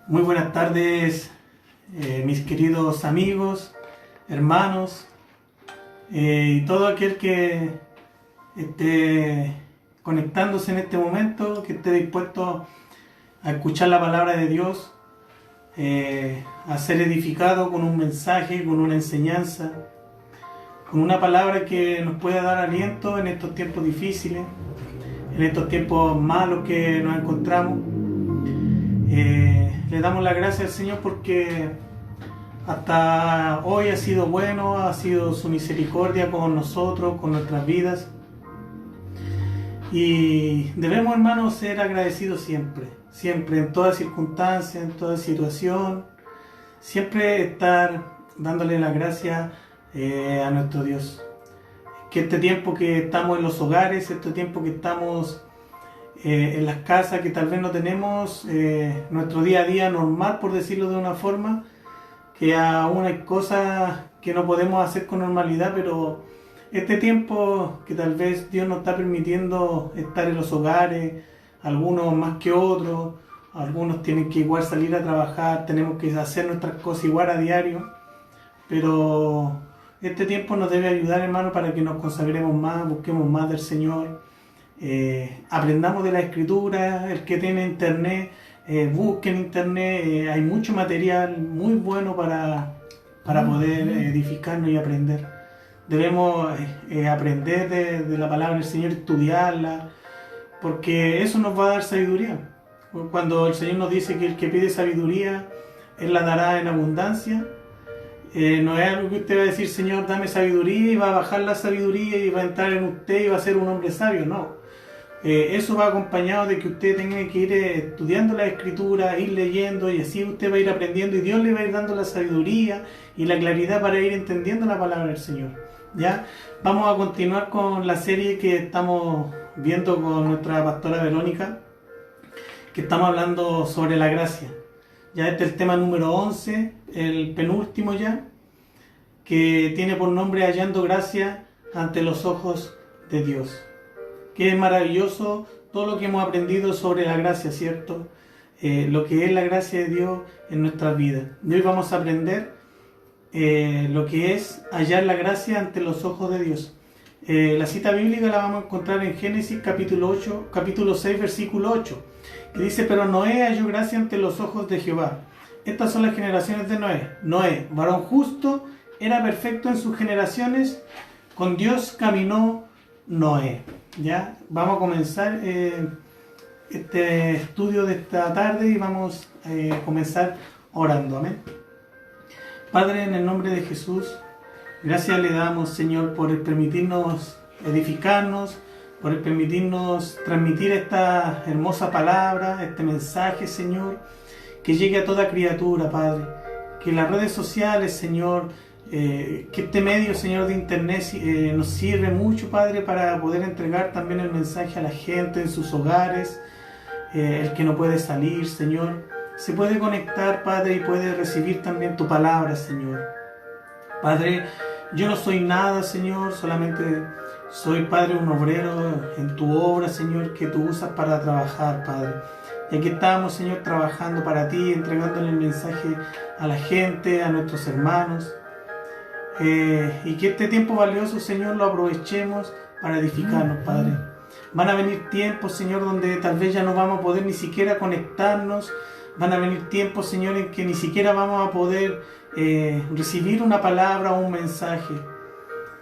Muy buenas tardes, mis queridos amigos, hermanos, y todo aquel que esté conectándose en este momento, que esté dispuesto a escuchar la palabra de Dios, a ser edificado con un mensaje, con una enseñanza, con una palabra que nos pueda dar aliento en estos tiempos difíciles, en estos tiempos malos que nos encontramos. Le damos las gracias al Señor porque hasta hoy ha sido bueno, ha sido su misericordia con nosotros, con nuestras vidas. Y debemos, hermanos, ser agradecidos siempre, siempre, en toda circunstancia, en toda situación, siempre estar dándole las gracias a nuestro Dios. Que este tiempo que estamos en los hogares, este tiempo que estamos en las casas, que tal vez no tenemos nuestro día a día normal, por decirlo de una forma, que aún hay cosas que no podemos hacer con normalidad, pero este tiempo que tal vez Dios nos está permitiendo estar en los hogares, algunos más que otros, algunos tienen que igual salir a trabajar, tenemos que hacer nuestras cosas igual a diario, pero este tiempo nos debe ayudar, hermano, para que nos consagremos más, busquemos más del Señor. Aprendamos de la escritura. El que tiene internet, busque en internet, hay mucho material muy bueno para poder edificarnos y aprender. Debemos aprender de la palabra del Señor, estudiarla, porque eso nos va a dar sabiduría. Cuando el Señor nos dice que el que pide sabiduría, Él la dará en abundancia, no es algo que usted va a decir: Señor, dame sabiduría, y va a bajar la sabiduría y va a entrar en usted y va a ser un hombre sabio. No. Eso va acompañado de que usted tenga que ir estudiando la escritura, ir leyendo, y así usted va a ir aprendiendo y Dios le va a ir dando la sabiduría y la claridad para ir entendiendo la palabra del Señor. ¿Ya? Vamos a continuar con la serie que estamos viendo con nuestra pastora Verónica, que estamos hablando sobre la gracia. Ya este es el tema número 11, el penúltimo ya, que tiene por nombre Hallando gracia ante los ojos de Dios. Que es maravilloso todo lo que hemos aprendido sobre la gracia, ¿cierto? Lo que es la gracia de Dios en nuestras vidas. Y hoy vamos a aprender lo que es hallar la gracia ante los ojos de Dios. La cita bíblica la vamos a encontrar en Génesis capítulo 6, versículo 8, que dice: pero Noé halló gracia ante los ojos de Jehová. Estas son las generaciones de Noé. Noé, varón justo, era perfecto en sus generaciones, con Dios caminó Noé. Ya, vamos a comenzar este estudio de esta tarde y vamos a comenzar orando. Amén. Padre, en el nombre de Jesús, gracias le damos, Señor, por el permitirnos edificarnos, por el permitirnos transmitir esta hermosa palabra, este mensaje, Señor, que llegue a toda criatura, Padre. Que las redes sociales, Señor, que este medio, Señor, de internet nos sirve mucho, Padre, para poder entregar también el mensaje a la gente en sus hogares. El que no puede salir, Señor, se puede conectar, Padre, y puede recibir también tu palabra, Señor. Padre, yo no soy nada, Señor, solamente soy, Padre, un obrero en tu obra, Señor, que tú usas para trabajar, Padre. Y aquí estamos, Señor, trabajando para ti, entregándole el mensaje a la gente, a nuestros hermanos. Y que este tiempo valioso, Señor, lo aprovechemos para edificarnos, Padre. Van a venir tiempos, Señor, donde tal vez ya no vamos a poder ni siquiera conectarnos. Van a venir tiempos, Señor, en que ni siquiera vamos a poder recibir una palabra o un mensaje.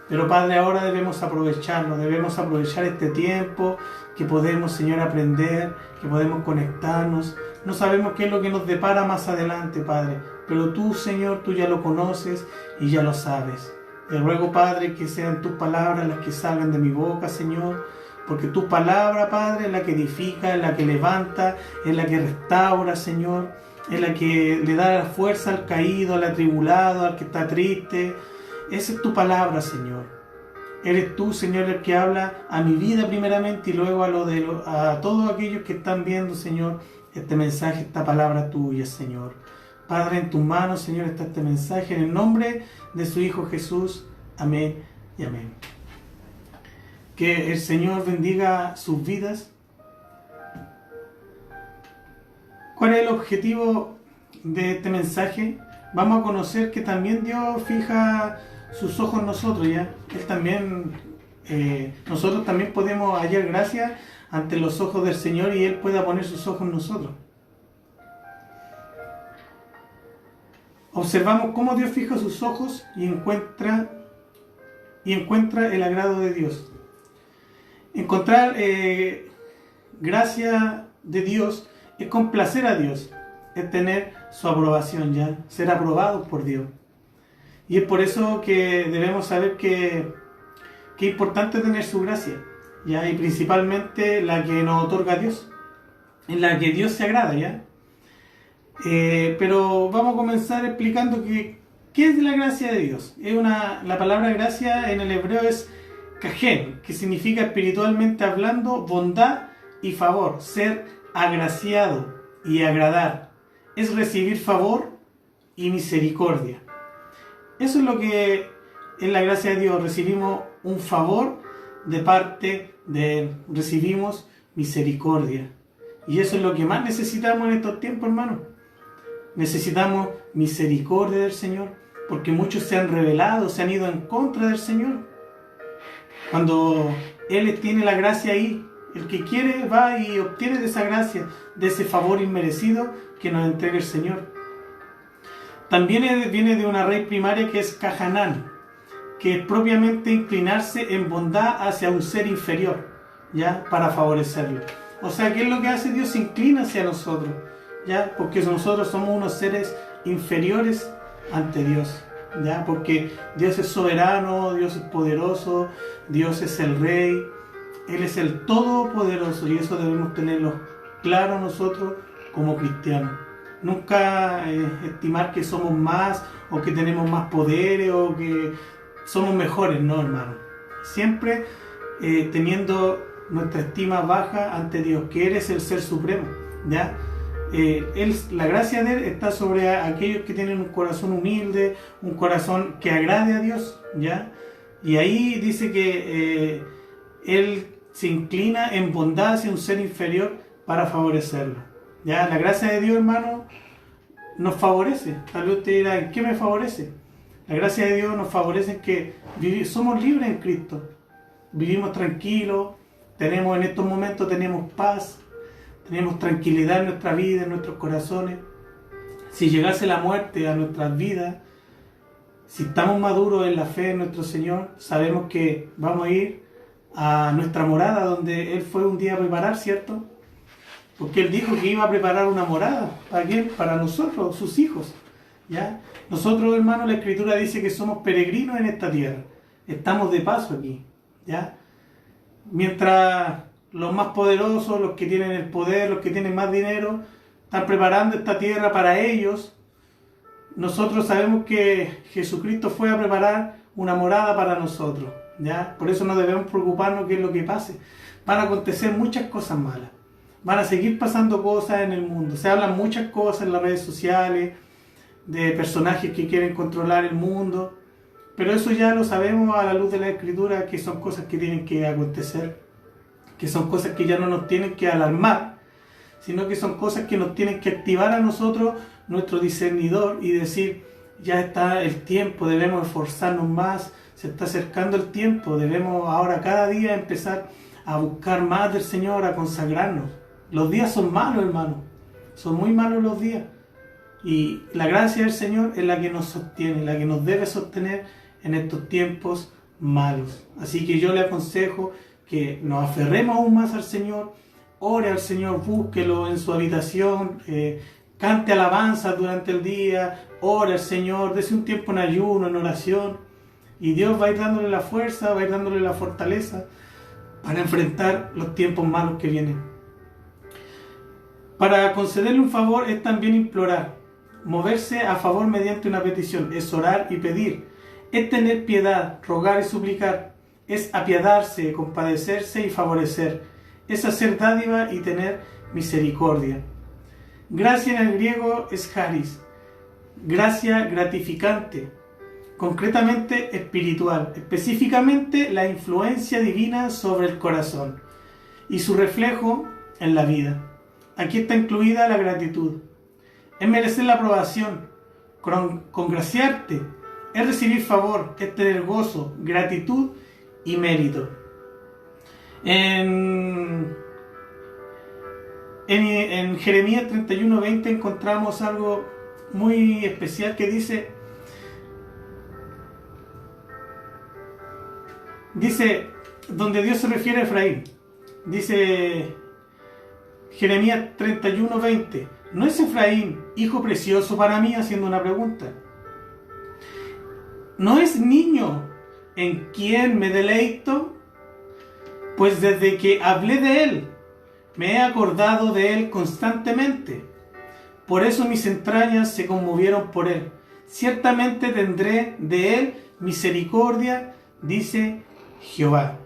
Pero, Padre, ahora debemos aprovecharlo, debemos aprovechar este tiempo que podemos, Señor, aprender, que podemos conectarnos. No sabemos qué es lo que nos depara más adelante, Padre, pero tú, Señor, tú ya lo conoces y ya lo sabes. Te ruego, Padre, que sean tus palabras las que salgan de mi boca, Señor, porque tu palabra, Padre, es la que edifica, es la que levanta, es la que restaura, Señor, es la que le da la fuerza al caído, al atribulado, al que está triste. Esa es tu palabra, Señor. Eres tú, Señor, el que habla a mi vida primeramente y luego a todos aquellos que están viendo, Señor, este mensaje, esta palabra tuya, Señor. Padre, en tus manos, Señor, está este mensaje, en el nombre de su Hijo Jesús. Amén y amén. Que el Señor bendiga sus vidas. ¿Cuál es el objetivo de este mensaje, vamos a conocer que también Dios fija sus ojos en nosotros, ¿ya? Él también, nosotros también podemos hallar gracia ante los ojos del Señor y Él pueda poner sus ojos en nosotros. Observamos cómo Dios fija sus ojos y encuentra el agrado de Dios. Encontrar gracia de Dios es complacer a Dios, es tener su aprobación, ya, ser aprobados por Dios. Y es por eso que debemos saber que es importante tener su gracia, ya, y principalmente la que nos otorga Dios, en la que Dios se agrada, ya. Pero vamos a comenzar explicando qué es la gracia de Dios. La palabra gracia en el hebreo es kajen, que significa espiritualmente hablando bondad y favor, ser agraciado y agradar. Es recibir favor y misericordia. Eso es lo que es la gracia de Dios. Recibimos un favor de parte de Él. Recibimos misericordia. Y eso es lo que más necesitamos en estos tiempos, hermanos. Necesitamos misericordia del Señor, porque muchos se han rebelado, se han ido en contra del Señor. Cuando Él tiene la gracia ahí, el que quiere va y obtiene de esa gracia, de ese favor inmerecido que nos entrega el Señor. También viene de una raíz primaria que es kahanán, que es propiamente inclinarse en bondad hacia un ser inferior, ¿ya? Para favorecerlo. O sea, ¿qué es lo que hace Dios? Se inclina hacia nosotros, ¿ya? Porque nosotros somos unos seres inferiores ante Dios, ¿ya? Porque Dios es soberano, Dios es poderoso, Dios es el Rey, Él es el Todopoderoso, y eso debemos tenerlo claro nosotros como cristianos. Nunca estimar que somos más, o que tenemos más poderes, o que somos mejores, no, hermano. Siempre teniendo nuestra estima baja ante Dios, que Él es el Ser Supremo, ¿ya? La gracia de Él está sobre aquellos que tienen un corazón humilde, un corazón que agrade a Dios, ¿ya? Y ahí dice que Él se inclina en bondad hacia un ser inferior para favorecerlo, ¿ya? La gracia de Dios, hermano, nos favorece. Tal vez usted dirá, ¿en qué me favorece? La gracia de Dios nos favorece en que somos libres en Cristo, vivimos tranquilos, en estos momentos tenemos paz, tenemos tranquilidad en nuestra vida, en nuestros corazones. Si llegase la muerte a nuestras vidas, si estamos maduros en la fe en nuestro Señor, sabemos que vamos a ir a nuestra morada donde Él fue un día a preparar, ¿cierto? Porque Él dijo que iba a preparar una morada. ¿Para quién? Para nosotros, sus hijos, ¿ya? Nosotros, hermanos, la Escritura dice que somos peregrinos en esta tierra. Estamos de paso aquí, ¿ya? Mientras los más poderosos, los que tienen el poder, los que tienen más dinero, están preparando esta tierra para ellos, nosotros sabemos que Jesucristo fue a preparar una morada para nosotros, ¿ya? Por eso no debemos preocuparnos qué es lo que pase. Van a acontecer muchas cosas malas. Van a seguir pasando cosas en el mundo. Se hablan muchas cosas en las redes sociales, de personajes que quieren controlar el mundo. Pero eso ya lo sabemos a la luz de la Escritura, que son cosas que tienen que acontecer, que son cosas que ya no nos tienen que alarmar, sino que son cosas que nos tienen que activar a nosotros nuestro discernidor y decir, ya está el tiempo, debemos esforzarnos más, se está acercando el tiempo, debemos ahora cada día empezar a buscar más del Señor, a consagrarnos. Los días son malos, hermano, son muy malos los días, y la gracia del Señor es la que nos sostiene, la que nos debe sostener en estos tiempos malos. Así que yo le aconsejo que nos aferremos aún más al Señor, ore al Señor, búsquelo en su habitación, cante alabanzas durante el día, ore al Señor, dése un tiempo en ayuno, en oración, y Dios va a ir dándole la fuerza, va a ir dándole la fortaleza para enfrentar los tiempos malos que vienen. Para concederle un favor es también implorar, moverse a favor mediante una petición, es orar y pedir, es tener piedad, rogar y suplicar, es apiadarse, compadecerse y favorecer, es hacer dádiva y tener misericordia. Gracia en el griego es charis, gracia gratificante, concretamente espiritual, específicamente la influencia divina sobre el corazón y su reflejo en la vida. Aquí está incluida la gratitud. es merecer la aprobación, congraciarte, es recibir favor, es tener gozo, gratitud y mérito. En Jeremías 31:20 encontramos algo muy especial que dice, donde Dios se refiere a Efraín, dice Jeremías 31:20, ¿no es Efraín hijo precioso para mí? Haciendo una pregunta. ¿No es niño en quien me deleito? Pues desde que hablé de él, me he acordado de él constantemente. Por eso mis entrañas se conmovieron por él. Ciertamente tendré de él misericordia, dice Jehová.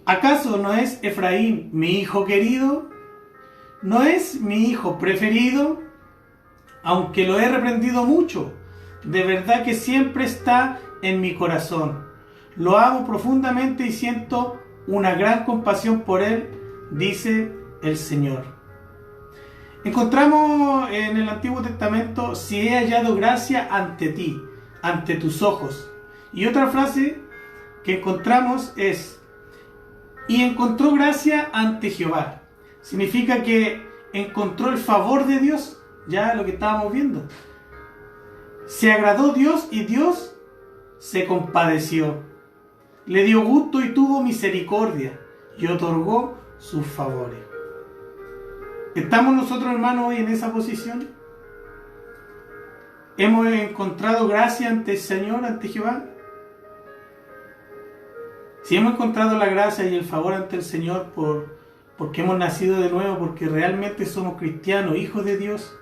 ¿Acaso no es Efraín mi hijo querido? ¿No es mi hijo preferido? Aunque lo he reprendido mucho, de verdad que siempre está en mi corazón. Lo amo profundamente y siento una gran compasión por él, dice el Señor. Encontramos en el Antiguo Testamento, si he hallado gracia ante ti, ante tus ojos. Y otra frase que encontramos es, y encontró gracia ante Jehová. Significa que encontró el favor de Dios, ya lo que estábamos viendo. Se agradó Dios y Dios se compadeció. Le dio gusto y tuvo misericordia y otorgó sus favores. ¿Estamos nosotros, hermanos, hoy en esa posición? ¿Hemos encontrado gracia ante el Señor, ante Jehová? Si hemos encontrado la gracia y el favor ante el Señor porque hemos nacido de nuevo, porque realmente somos cristianos, hijos de Dios,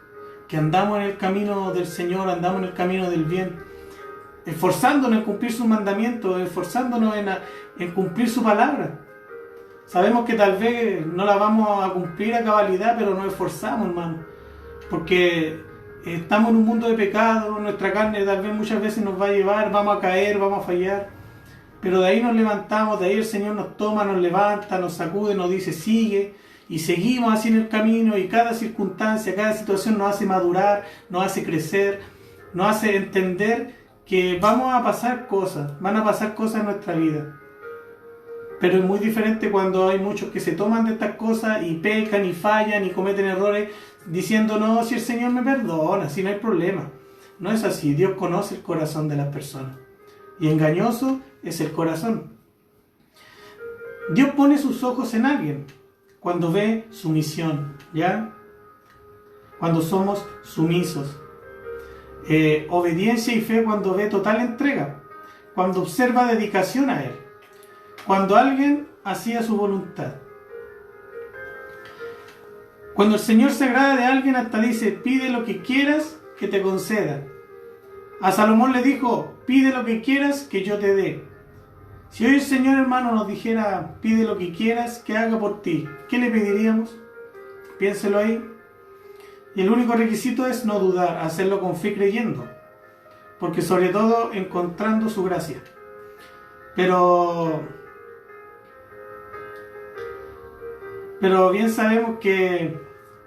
que andamos en el camino del Señor, andamos en el camino del bien, esforzándonos en cumplir sus mandamientos, esforzándonos en cumplir su palabra. Sabemos que tal vez no la vamos a cumplir a cabalidad, pero nos esforzamos, hermano, porque estamos en un mundo de pecado, nuestra carne tal vez muchas veces nos va a llevar, vamos a caer, vamos a fallar, pero de ahí nos levantamos, de ahí el Señor nos toma, nos levanta, nos sacude, nos dice sigue, y seguimos así en el camino, y cada circunstancia, cada situación nos hace madurar, nos hace crecer, nos hace entender que vamos a pasar cosas, van a pasar cosas en nuestra vida. Pero es muy diferente cuando hay muchos que se toman de estas cosas y pecan y fallan y cometen errores diciendo, no, si el Señor me perdona, si no hay problema. No es así, Dios conoce el corazón de las personas. Y engañoso es el corazón. Dios pone sus ojos en alguien cuando ve sumisión, ¿ya? Cuando somos sumisos. Obediencia y fe cuando ve total entrega, cuando observa dedicación a Él, cuando alguien hacía su voluntad. Cuando el Señor se agrada de alguien, hasta dice, pide lo que quieras que te conceda. A Salomón le dijo, pide lo que quieras que yo te dé. Si hoy el Señor, hermano, nos dijera, pide lo que quieras que haga por ti, ¿qué le pediríamos? Piénselo ahí. Y el único requisito es no dudar, hacerlo con fe creyendo, porque sobre todo encontrando su gracia. Pero bien sabemos que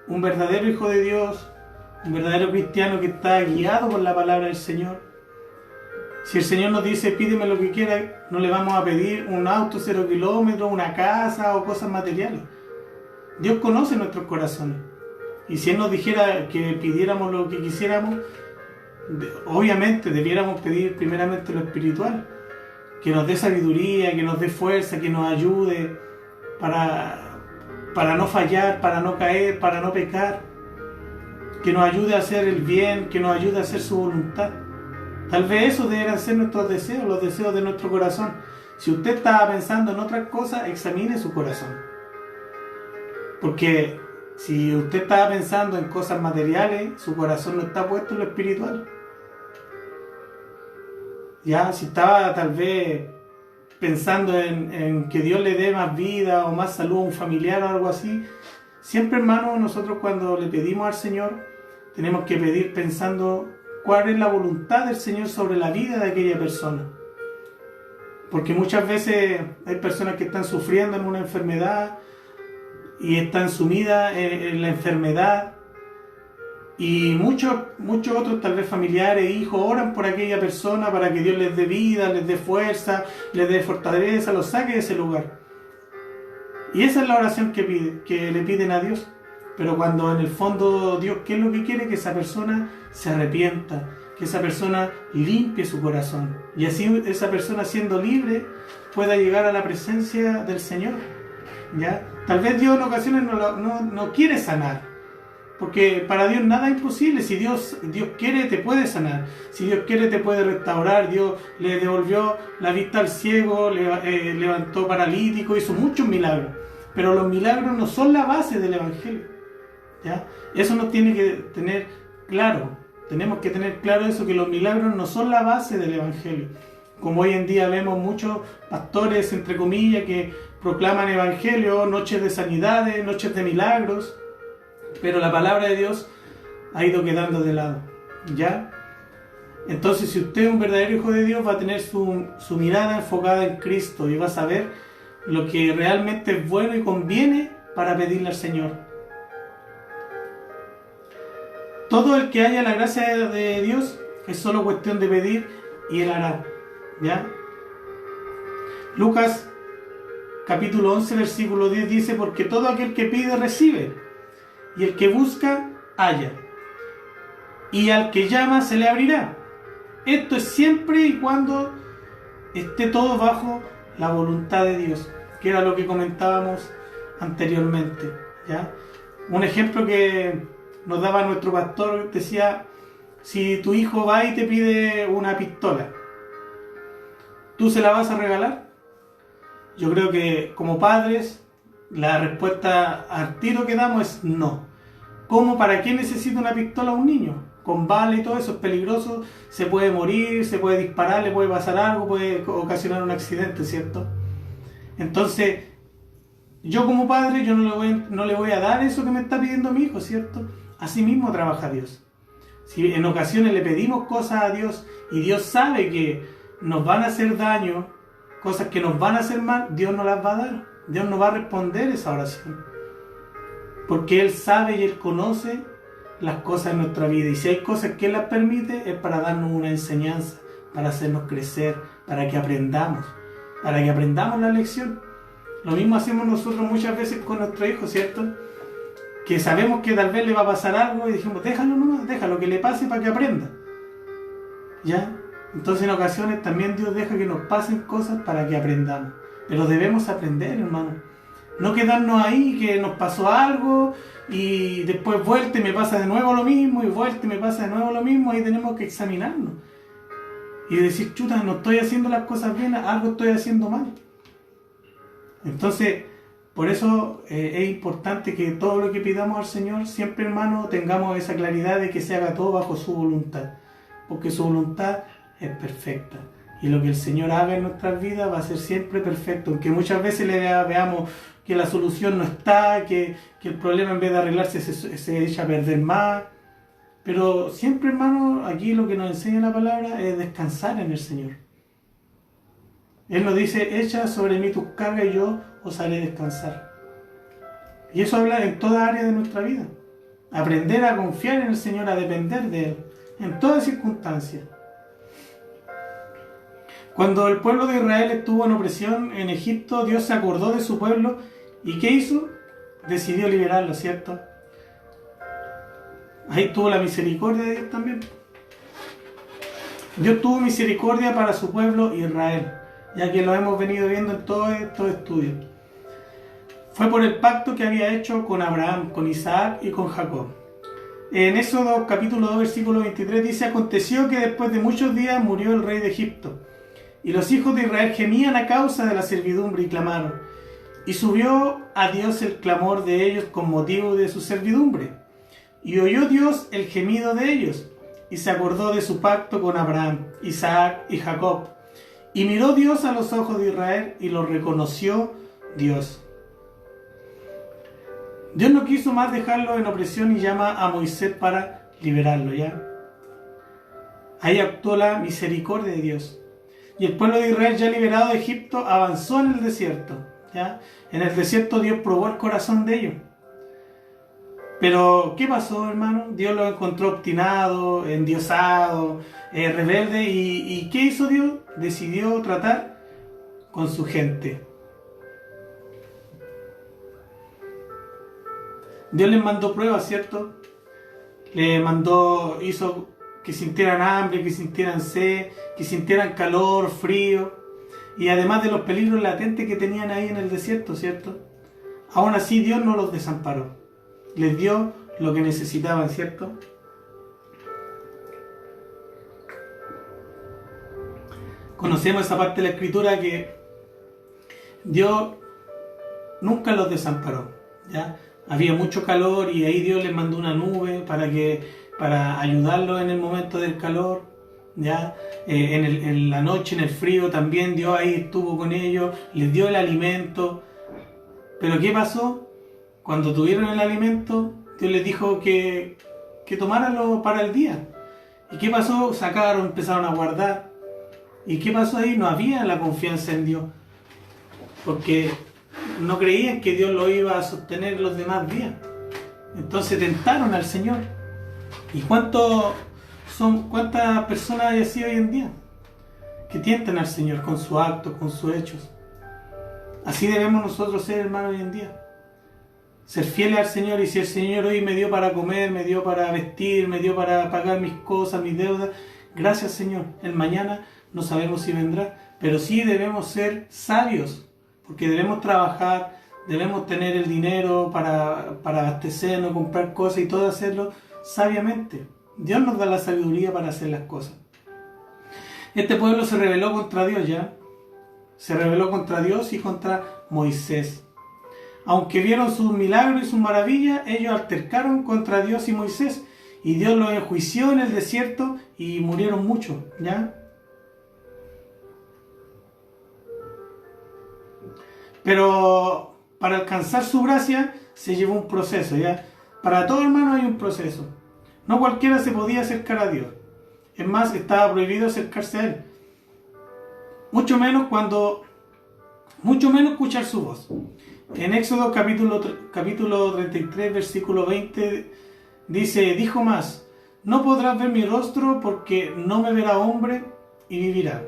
un verdadero hijo de Dios, un verdadero cristiano que está guiado por la palabra del Señor, si el Señor nos dice pídeme lo que quiera, no le vamos a pedir un auto 0 kilómetros, una casa o cosas materiales. Dios conoce nuestros corazones. Y si Él nos dijera que pidiéramos lo que quisiéramos, obviamente debiéramos pedir primeramente lo espiritual, que nos dé sabiduría, que nos dé fuerza, que nos ayude para no fallar, para no caer, para no pecar, que nos ayude a hacer el bien, que nos ayude a hacer su voluntad. Tal vez esos deberán ser nuestros deseos, los deseos de nuestro corazón. Si usted está pensando en otras cosas, examine su corazón. Porque si usted estaba pensando en cosas materiales, su corazón no está puesto en lo espiritual. Ya, si estaba tal vez pensando en que Dios le dé más vida o más salud a un familiar o algo así, siempre, hermano, nosotros cuando le pedimos al Señor, tenemos que pedir pensando cuál es la voluntad del Señor sobre la vida de aquella persona. Porque muchas veces hay personas que están sufriendo en una enfermedad y están sumidas en la enfermedad Y muchos otros, tal vez familiares, hijos, oran por aquella persona para que Dios les dé vida, les dé fuerza, les dé fortaleza, los saque de ese lugar. Y esa es la oración que le piden a Dios. Pero cuando en el fondo Dios, ¿qué es lo que quiere? Que esa persona se arrepienta, que esa persona limpie su corazón. Y así esa persona, siendo libre, pueda llegar a la presencia del Señor. ¿Ya? Tal vez Dios en ocasiones no quiere sanar. Porque para Dios nada es imposible. Si Dios quiere, te puede sanar. Si Dios quiere, te puede restaurar. Dios le devolvió la vista al ciego, levantó paralítico, hizo muchos milagros. Pero los milagros no son la base del Evangelio. ¿Ya? Eso nos tiene que tener claro. Tenemos que tener claro eso, que los milagros no son la base del Evangelio. Como hoy en día vemos muchos pastores, entre comillas, que proclaman Evangelio, noches de sanidades, noches de milagros. Pero la palabra de Dios ha ido quedando de lado, ¿ya? Entonces, si usted es un verdadero hijo de Dios, va a tener su mirada enfocada en Cristo y va a saber lo que realmente es bueno y conviene para pedirle al Señor. Todo el que haya la gracia de Dios es solo cuestión de pedir y Él hará, ¿ya? Lucas capítulo 11, versículo 10 dice: porque todo aquel que pide recibe, y el que busca, halla, y al que llama se le abrirá. Esto es siempre y cuando esté todo bajo la voluntad de Dios, que era lo que comentábamos anteriormente, ¿ya? Un ejemplo que nos daba nuestro pastor decía: si tu hijo va y te pide una pistola, ¿tú se la vas a regalar? Yo creo que como padres la respuesta al tiro que damos es no. ¿Cómo? ¿Para qué necesita una pistola un niño? Con bala y todo eso es peligroso, se puede morir, se puede disparar, le puede pasar algo, puede ocasionar un accidente, ¿cierto? Entonces, yo como padre, yo no le voy a dar eso que me está pidiendo mi hijo, ¿cierto? Así mismo trabaja Dios. Si en ocasiones le pedimos cosas a Dios y Dios sabe que nos van a hacer daño, cosas que nos van a hacer mal, Dios no las va a dar. Dios no va a responder esa oración. Porque Él sabe y Él conoce las cosas en nuestra vida. Y si hay cosas que Él las permite, es para darnos una enseñanza, para hacernos crecer, para que aprendamos la lección. Lo mismo hacemos nosotros muchas veces con nuestro hijo, ¿cierto? Que sabemos que tal vez le va a pasar algo y dijimos: déjalo nomás, déjalo que le pase para que aprenda. ¿Ya? Entonces en ocasiones también Dios deja que nos pasen cosas para que aprendamos. Pero debemos aprender, hermano. No quedarnos ahí que nos pasó algo y después vuelta y me pasa de nuevo lo mismo, y vuelta y me pasa de nuevo lo mismo. Ahí tenemos que examinarnos y decir: chuta, no estoy haciendo las cosas bien, algo estoy haciendo mal. Entonces, por eso es importante que todo lo que pidamos al Señor, siempre, hermano, tengamos esa claridad de que se haga todo bajo su voluntad. Porque su voluntad es perfecta. Y lo que el Señor haga en nuestras vidas va a ser siempre perfecto. Aunque muchas veces veamos que la solución no está, que el problema en vez de arreglarse se echa a perder más. Pero siempre, hermano, aquí lo que nos enseña la palabra es descansar en el Señor. Él nos dice: echa sobre mí tus cargas y yo os haré descansar. Y eso habla en toda área de nuestra vida. Aprender a confiar en el Señor, a depender de Él, en todas circunstancias. Cuando el pueblo de Israel estuvo en opresión en Egipto, Dios se acordó de su pueblo. ¿Y qué hizo? Decidió liberarlo, ¿cierto? Ahí tuvo la misericordia de Dios también. Dios tuvo misericordia para su pueblo Israel, ya que lo hemos venido viendo en todos estos estudios. Fue por el pacto que había hecho con Abraham, con Isaac y con Jacob. En Éxodo capítulo 2, versículo 23 dice: aconteció que después de muchos días murió el rey de Egipto, y los hijos de Israel gemían a causa de la servidumbre y clamaron. Y subió a Dios el clamor de ellos con motivo de su servidumbre. Y oyó Dios el gemido de ellos, y se acordó de su pacto con Abraham, Isaac y Jacob. Y miró Dios a los ojos de Israel y lo reconoció Dios. Dios no quiso más dejarlo en opresión y llama a Moisés para liberarlo, ¿ya? Ahí actuó la misericordia de Dios. Y el pueblo de Israel, ya liberado de Egipto, avanzó en el desierto, ¿ya? En el desierto Dios probó el corazón de ellos. Pero, ¿qué pasó, hermano? Dios lo encontró obstinado, endiosado, rebelde. ¿Y qué hizo Dios? Decidió tratar con su gente. Dios les mandó pruebas, ¿cierto? Hizo que sintieran hambre, que sintieran sed, que sintieran calor, frío. Y además de los peligros latentes que tenían ahí en el desierto, ¿cierto? Aún así Dios no los desamparó. Les dio lo que necesitaban, ¿cierto? Conocemos esa parte de la Escritura que Dios nunca los desamparó, ¿ya? Había mucho calor y ahí Dios les mandó una nube para ayudarlos en el momento del calor, ¿ya? En la noche, en el frío, también Dios ahí estuvo con ellos, les dio el alimento. Pero ¿qué pasó? Cuando tuvieron el alimento, Dios les dijo que tomaranlo para el día. ¿Y qué pasó? Sacaron, empezaron a guardar. ¿Y qué pasó ahí? No había la confianza en Dios. Porque no creían que Dios lo iba a sostener los demás días. Entonces tentaron al Señor. ¿Y cuántas personas hay así hoy en día? Que tientan al Señor con sus actos, con sus hechos. Así debemos nosotros ser, hermanos, hoy en día. Ser fieles al Señor. Y si el Señor hoy me dio para comer, me dio para vestir, me dio para pagar mis cosas, mis deudas, gracias, Señor. El mañana no sabemos si vendrá, pero sí debemos ser sabios, porque debemos trabajar, debemos tener el dinero para abastecernos, comprar cosas y todo hacerlo sabiamente. Dios nos da la sabiduría para hacer las cosas. Este pueblo se rebeló contra Dios, ¿ya? Se rebeló contra Dios y contra Moisés. Aunque vieron sus milagros y sus maravillas, ellos altercaron contra Dios y Moisés. Y Dios los enjuició en el desierto y murieron muchos, ¿ya? Pero para alcanzar su gracia se llevó un proceso, ¿ya? Para todo hermano hay un proceso. No cualquiera se podía acercar a Dios. Es más, estaba prohibido acercarse a Él. Mucho menos escuchar su voz. En Éxodo capítulo 33, versículo 20, dice, dijo más, no podrás ver mi rostro porque no me verá hombre y vivirá.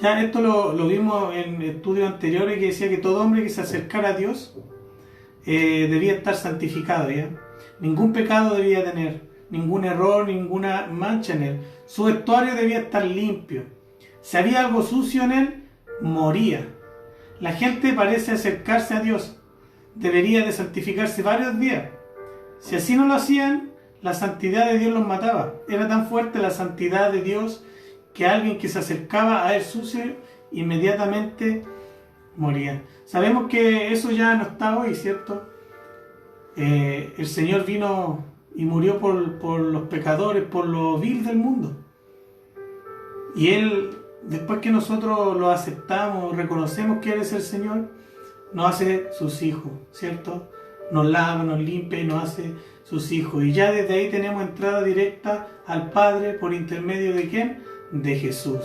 Ya esto lo vimos en estudios anteriores que decía que todo hombre que se acercara a Dios debía estar santificado, ¿ya? Ningún pecado debía tener, ningún error, ninguna mancha en él. Su vestuario debía estar limpio. Si había algo sucio en él, moría. La gente parece acercarse a Dios. Debería de santificarse varios días. Si así no lo hacían, la santidad de Dios los mataba. Era tan fuerte la santidad de Dios que alguien que se acercaba a él sucio inmediatamente moría. Sabemos que eso ya no está hoy, ¿cierto? El Señor vino y murió por los pecadores, por los vil del mundo. Y Él, después que nosotros lo aceptamos, reconocemos que Él es el Señor, nos hace sus hijos, ¿cierto? Nos lava, nos limpia y nos hace sus hijos. Y ya desde ahí tenemos entrada directa al Padre por intermedio de ¿quién? De Jesús.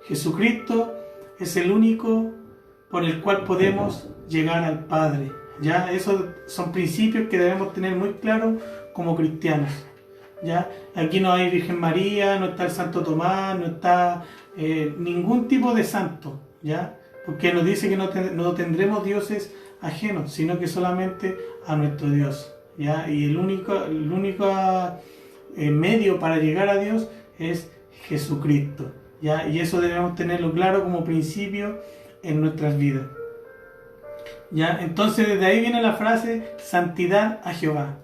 Jesucristo es el único por el cual podemos llegar al Padre. ¿Ya? Esos son principios que debemos tener muy claros como cristianos. ¿Ya? Aquí no hay Virgen María, no está el Santo Tomás, no está ningún tipo de santo, ¿ya? Porque nos dice que no tendremos dioses ajenos, sino que solamente a nuestro Dios, ¿ya? Y el único medio para llegar a Dios es Jesucristo, ¿ya? Y eso debemos tenerlo claro como principio en nuestras vidas, ¿ya? Entonces desde ahí viene la frase santidad a Jehová,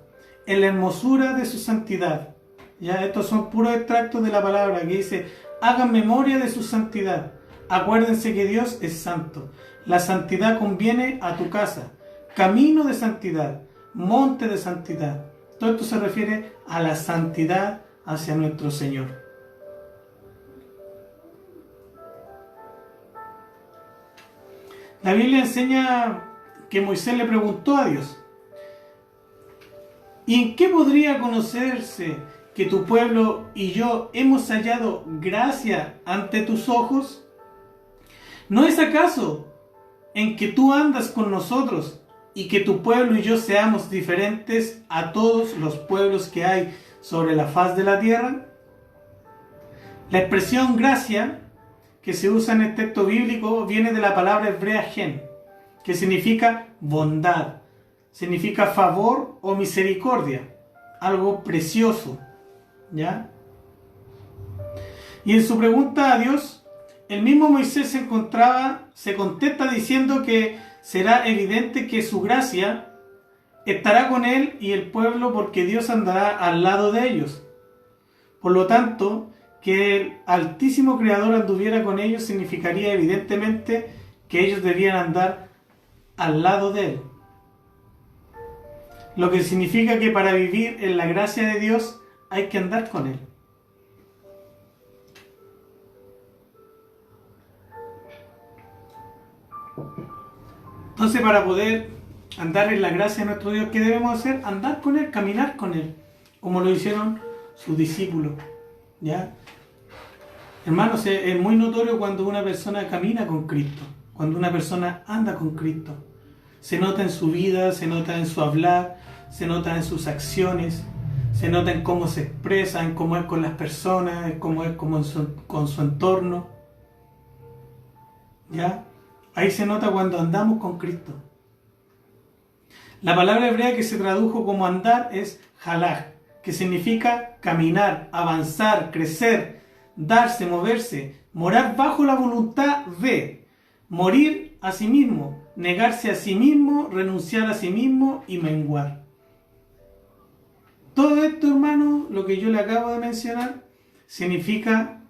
en la hermosura de su santidad, ¿ya? Estos son puros extractos de la palabra que dice hagan memoria de su santidad, acuérdense que Dios es santo, la santidad conviene a tu casa, camino de santidad, monte de santidad. Todo esto se refiere a la santidad hacia nuestro Señor. La Biblia enseña que Moisés le preguntó a Dios, ¿y en qué podría conocerse que tu pueblo y yo hemos hallado gracia ante tus ojos? ¿No es acaso en que tú andas con nosotros y que tu pueblo y yo seamos diferentes a todos los pueblos que hay sobre la faz de la tierra? La expresión gracia que se usa en el texto bíblico viene de la palabra hebrea gen, que significa bondad, significa favor o misericordia, algo precioso, ¿ya? Y en su pregunta a Dios, el mismo Moisés se contesta diciendo que será evidente que su gracia estará con él y el pueblo porque Dios andará al lado de ellos. Por lo tanto, que el Altísimo Creador anduviera con ellos significaría evidentemente que ellos debían andar al lado de él. Lo que significa que para vivir en la gracia de Dios hay que andar con él. Entonces, para poder andar en la gracia de nuestro Dios, ¿qué debemos hacer? Andar con él, caminar con él, como lo hicieron sus discípulos, ¿ya? Hermanos, es muy notorio cuando una persona camina con Cristo, cuando una persona anda con Cristo. Se nota en su vida, se nota en su hablar, se nota en sus acciones, se nota en cómo se expresa, en cómo es con las personas, en cómo es con su entorno, ¿ya? Ahí se nota cuando andamos con Cristo. La palabra hebrea que se tradujo como andar es halaj, que significa caminar, avanzar, crecer, darse, moverse, morar bajo la voluntad de, morir a sí mismo, negarse a sí mismo, renunciar a sí mismo y menguar. Todo esto, hermano, lo que yo le acabo de mencionar, significa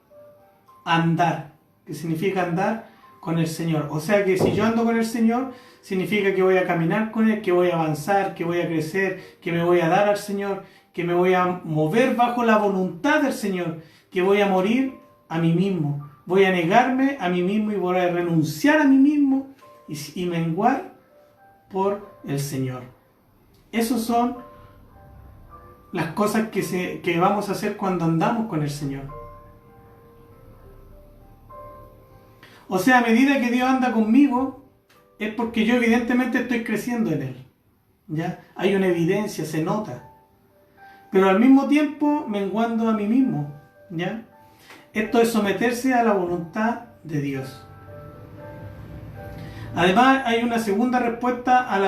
andar, que significa andar con el Señor. O sea que si yo ando con el Señor, significa que voy a caminar con Él, que voy a avanzar, que voy a crecer, que me voy a dar al Señor, que me voy a mover bajo la voluntad del Señor, que voy a morir a mí mismo, voy a negarme a mí mismo y voy a renunciar a mí mismo y menguar por el Señor. Esas son las cosas que vamos a hacer cuando andamos con el Señor. O sea, a medida que Dios anda conmigo, es porque yo evidentemente estoy creciendo en Él, ¿ya? Hay una evidencia, se nota. Pero al mismo tiempo menguando a mí mismo, ¿ya? Esto es someterse a la voluntad de Dios. Además, hay una segunda respuesta a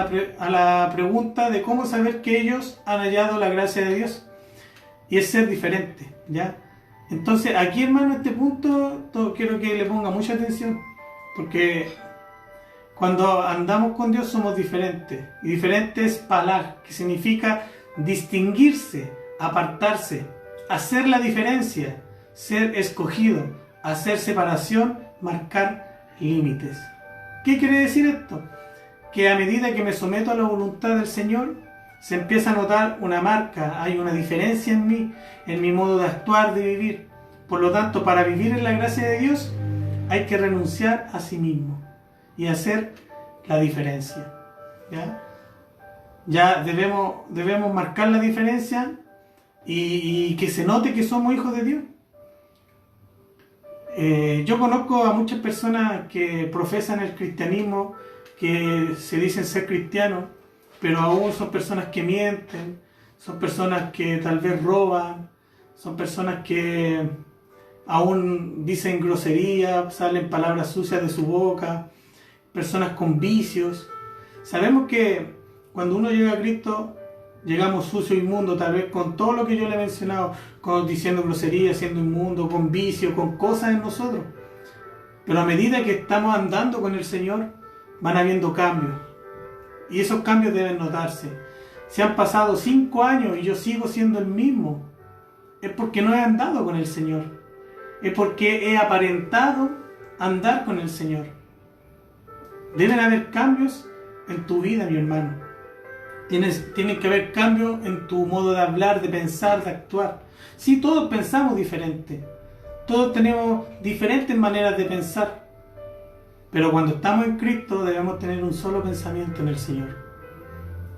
la pregunta de cómo saber que ellos han hallado la gracia de Dios. Y es ser diferente, ¿ya? Entonces, aquí, hermano, este punto quiero que le ponga mucha atención, porque cuando andamos con Dios somos diferentes. Y diferente es palaj, que significa distinguirse, apartarse, hacer la diferencia, ser escogido, hacer separación, marcar límites. ¿Qué quiere decir esto? Que a medida que me someto a la voluntad del Señor, se empieza a notar una marca, hay una diferencia en mi modo de actuar, de vivir. Por lo tanto, para vivir en la gracia de Dios, hay que renunciar a sí mismo y hacer la diferencia. Ya debemos marcar la diferencia y que se note que somos hijos de Dios. Yo conozco a muchas personas que profesan el cristianismo, que se dicen ser cristianos, pero aún son personas que mienten, son personas que tal vez roban, son personas que aún dicen groserías, salen palabras sucias de su boca, personas con vicios. Sabemos que cuando uno llega a Cristo, llegamos sucio, inmundo, tal vez con todo lo que yo le he mencionado, diciendo groserías, siendo inmundo, con vicio, con cosas en nosotros. Pero a medida que estamos andando con el Señor, van habiendo cambios. Y esos cambios deben notarse. Si han pasado 5 años y yo sigo siendo el mismo, es porque no he andado con el Señor. Es porque he aparentado andar con el Señor. Deben haber cambios en tu vida, mi hermano. Tienen que haber cambios en tu modo de hablar, de pensar, de actuar. Sí, todos pensamos diferente. Todos tenemos diferentes maneras de pensar. Pero cuando estamos en Cristo debemos tener un solo pensamiento en el Señor.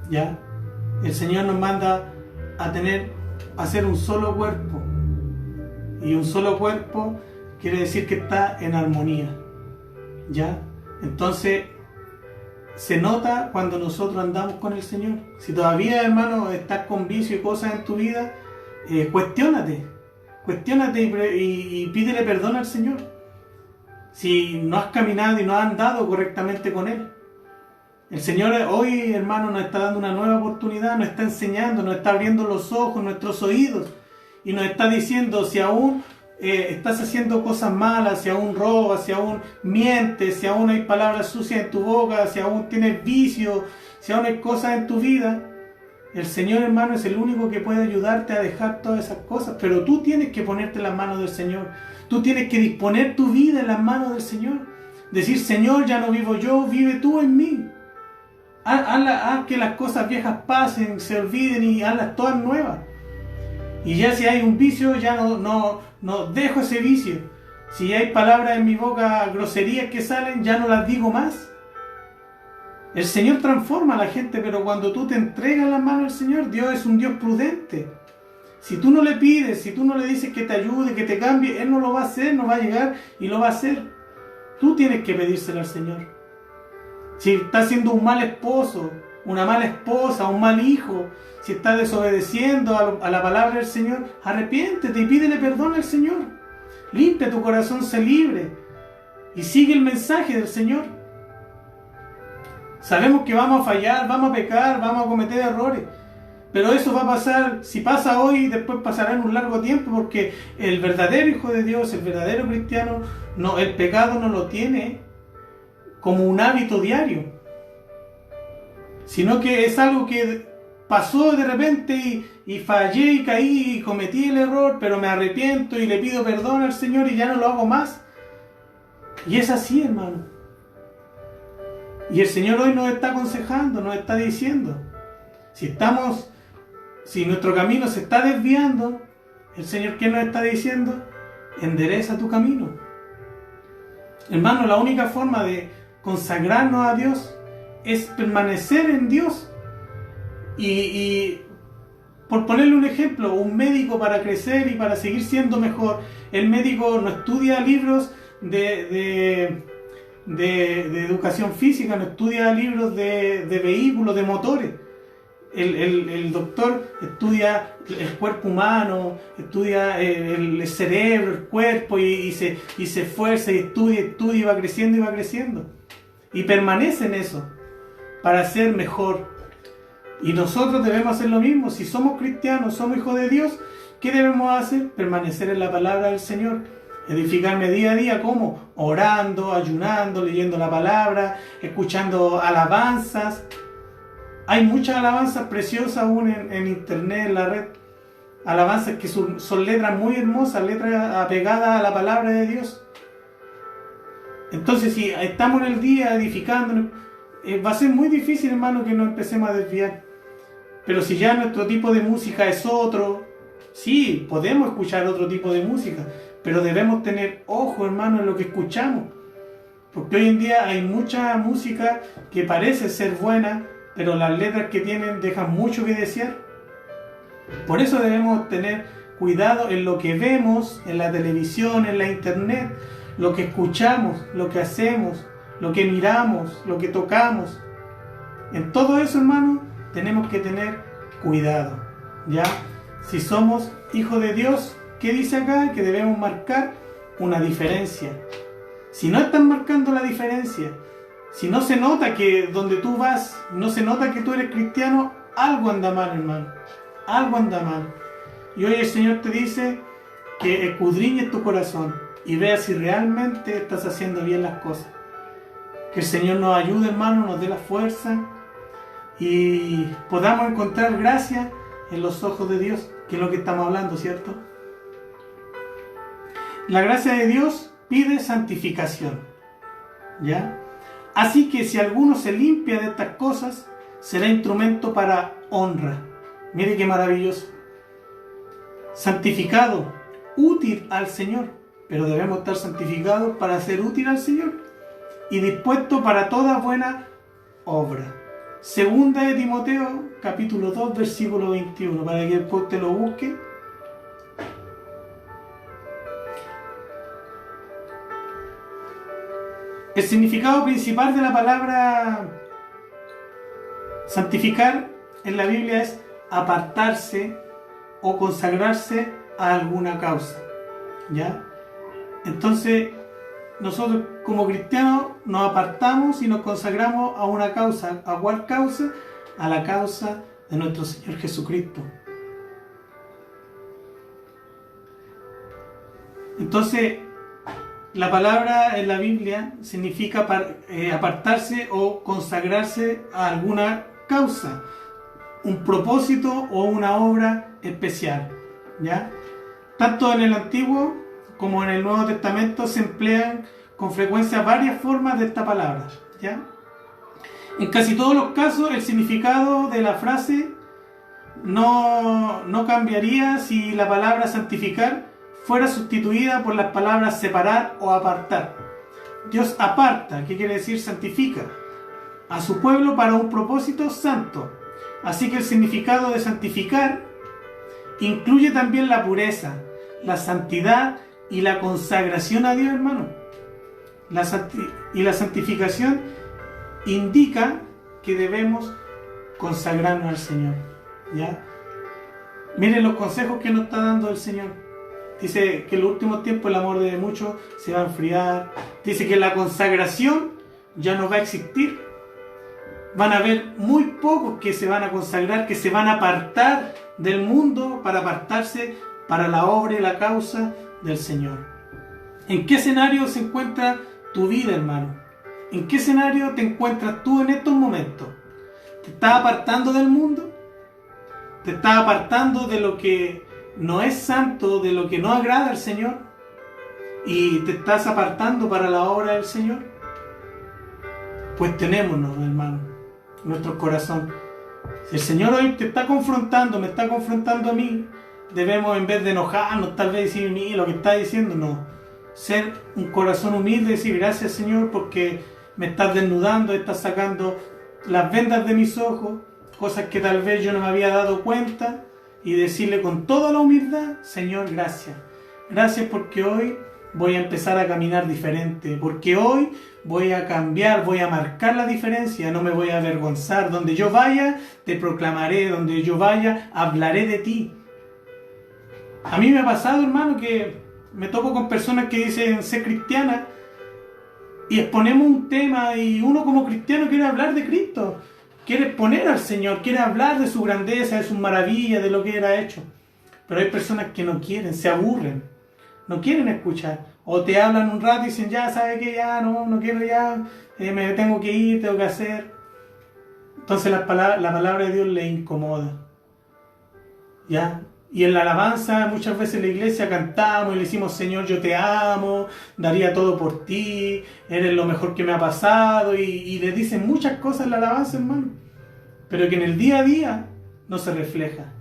¿Ya? El Señor nos manda a ser un solo cuerpo. Y un solo cuerpo quiere decir que está en armonía. ¿Ya? Entonces, se nota cuando nosotros andamos con el Señor. Si todavía, hermano, estás con vicio y cosas en tu vida, cuestiónate y pídele perdón al Señor. Si no has caminado y no has andado correctamente con Él. El Señor hoy, hermano, nos está dando una nueva oportunidad, nos está enseñando, nos está abriendo los ojos, nuestros oídos, y nos está diciendo, si aún estás haciendo cosas malas, si aún robas, si aún mientes, si aún hay palabras sucias en tu boca, si aún tienes vicios, si aún hay cosas en tu vida, el Señor, hermano, es el único que puede ayudarte a dejar todas esas cosas, pero tú tienes que ponerte en las manos del Señor, tú tienes que disponer tu vida en las manos del Señor, decir, Señor, ya no vivo yo, vive tú en mí. Haz que las cosas viejas pasen, se olviden y hazlas todas nuevas. Y ya si hay un vicio, ya no dejo ese vicio. Si hay palabras en mi boca, groserías que salen, ya no las digo más. El Señor transforma a la gente, pero cuando tú te entregas en las manos del Señor, Dios es un Dios prudente. Si tú no le pides, si tú no le dices que te ayude, que te cambie, Él no lo va a hacer, no va a llegar y lo va a hacer. Tú tienes que pedírselo al Señor. Si estás siendo un mal esposo, una mala esposa, un mal hijo, si estás desobedeciendo a la palabra del Señor, arrepiéntete y pídele perdón al Señor. Limpia tu corazón, sé libre y sigue el mensaje del Señor. Sabemos que vamos a fallar, vamos a pecar, vamos a cometer errores, pero eso va a pasar, si pasa hoy, después pasará en un largo tiempo, porque el verdadero Hijo de Dios, el verdadero cristiano, el pecado no lo tiene como un hábito diario, sino que es algo que pasó de repente y fallé y caí y cometí el error, pero me arrepiento y le pido perdón al Señor y ya no lo hago más. Y es así, hermano. Y el Señor hoy nos está aconsejando, nos está diciendo, si nuestro camino se está desviando, el Señor, ¿qué nos está diciendo? Endereza tu camino. Hermano, la única forma de consagrarnos a Dios es permanecer en Dios. Y por ponerle un ejemplo, un médico, para crecer y para seguir siendo mejor, el médico no estudia libros de educación física, no estudia libros de vehículos, de motores. El doctor estudia el cuerpo humano, estudia el cerebro, el cuerpo, y se esfuerza y estudia y va creciendo y va creciendo. Y permanece en eso para ser mejor. Y nosotros debemos hacer lo mismo. Si somos cristianos, somos hijos de Dios, ¿qué debemos hacer? Permanecer en la palabra del Señor. Edificarme día a día, ¿cómo? Orando, ayunando, leyendo la palabra, escuchando alabanzas. Hay muchas alabanzas preciosas aún en internet, en la red. Alabanzas que son letras muy hermosas, letras apegadas a la palabra de Dios. Entonces, si estamos en el día edificándonos, va a ser muy difícil, hermano, que nos empecemos a desviar. Pero si ya nuestro tipo de música es otro, sí, podemos escuchar otro tipo de música, pero debemos tener ojo, hermano, en lo que escuchamos. Porque hoy en día hay mucha música que parece ser buena, pero las letras que tienen dejan mucho que desear. Por eso debemos tener cuidado en lo que vemos, en la televisión, en la internet, lo que escuchamos, lo que hacemos, lo que miramos, lo que tocamos. En todo eso, hermano, tenemos que tener cuidado, ¿ya? Si somos hijos de Dios, ¿qué dice acá? Que debemos marcar una diferencia. Si no están marcando la diferencia, si no se nota que donde tú vas, no se nota que tú eres cristiano, algo anda mal, hermano. Algo anda mal. Y hoy el Señor te dice que escudriñes tu corazón y veas si realmente estás haciendo bien las cosas. Que el Señor nos ayude, hermano, nos dé la fuerza y podamos encontrar gracia en los ojos de Dios, que es lo que estamos hablando, ¿cierto? La gracia de Dios pide santificación, ¿ya? Así que si alguno se limpia de estas cosas, será instrumento para honra. Mire qué maravilloso. Santificado, útil al Señor, pero debemos estar santificados para ser útil al Señor y dispuesto para toda buena obra. Segunda de Timoteo, capítulo 2, versículo 21, para que después te lo busque. El significado principal de la palabra Santificar en la Biblia es apartarse o consagrarse a alguna causa, ¿ya? Entonces, nosotros como cristianos nos apartamos y nos consagramos a una causa. ¿A cuál causa? A la causa de nuestro Señor Jesucristo. Entonces, la palabra en la Biblia significa apartarse o consagrarse a alguna causa, un propósito o una obra especial, ¿ya? Tanto en el Antiguo como en el Nuevo Testamento se emplean con frecuencia varias formas de esta palabra, ¿ya? En casi todos los casos el significado de la frase no cambiaría si la palabra santificar fuera sustituida por las palabras separar o apartar. Dios aparta, ¿qué quiere decir santifica? A su pueblo para un propósito santo. Así que el significado de santificar incluye también la pureza, la santidad y la consagración a Dios, hermano. La santificación indica que debemos consagrarnos al Señor, ¿ya? Miren los consejos que nos está dando el Señor. Dice que en los últimos tiempos el amor de muchos se va a enfriar. Dice que la consagración ya no va a existir. Van a haber muy pocos que se van a consagrar, que se van a apartar del mundo para apartarse para la obra y la causa del Señor. ¿En qué escenario se encuentra tu vida, hermano? ¿En qué escenario te encuentras tú en estos momentos? ¿Te estás apartando del mundo? ¿Te estás apartando de lo que no es santo, de lo que no agrada al Señor? ¿Y te estás apartando para la obra del Señor? Pues tenémonos, hermano, en nuestro corazón. Si el Señor hoy te está confrontando, me está confrontando a mí, debemos, en vez de enojarnos, tal vez decir, ni lo que está diciendo, no. Ser un corazón humilde y decir, gracias, Señor, porque me estás desnudando, estás sacando las vendas de mis ojos, cosas que tal vez yo no me había dado cuenta, y decirle con toda la humildad, Señor, gracias. Gracias porque hoy voy a empezar a caminar diferente, porque hoy voy a cambiar, voy a marcar la diferencia, no me voy a avergonzar. Donde yo vaya, te proclamaré, donde yo vaya, hablaré de ti. A mí me ha pasado, hermano, que me topo con personas que dicen ser cristianas y exponemos un tema y uno como cristiano quiere hablar de Cristo, quiere exponer al Señor, quiere hablar de su grandeza, de sus maravillas, de lo que Él ha hecho. Pero hay personas que no quieren, se aburren, no quieren escuchar. O te hablan un rato y dicen, ya, ¿sabe qué? Ya, no quiero ya, me tengo que ir, tengo que hacer. Entonces la palabra de Dios le incomoda, ¿ya? Y en la alabanza muchas veces en la iglesia cantamos y le decimos, Señor, yo te amo, daría todo por ti, eres lo mejor que me ha pasado, y le dicen muchas cosas en la alabanza, hermano, pero que en el día a día no se refleja.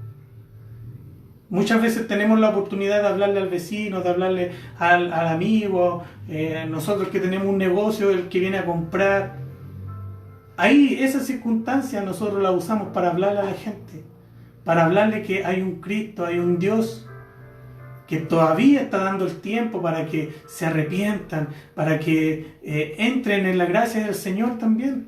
Muchas veces tenemos la oportunidad de hablarle al vecino, de hablarle al amigo, nosotros que tenemos un negocio, el que viene a comprar. Ahí esas circunstancias nosotros las usamos para hablarle a la gente, para hablarle que hay un Cristo, hay un Dios que todavía está dando el tiempo para que se arrepientan, para que entren en la gracia del Señor también.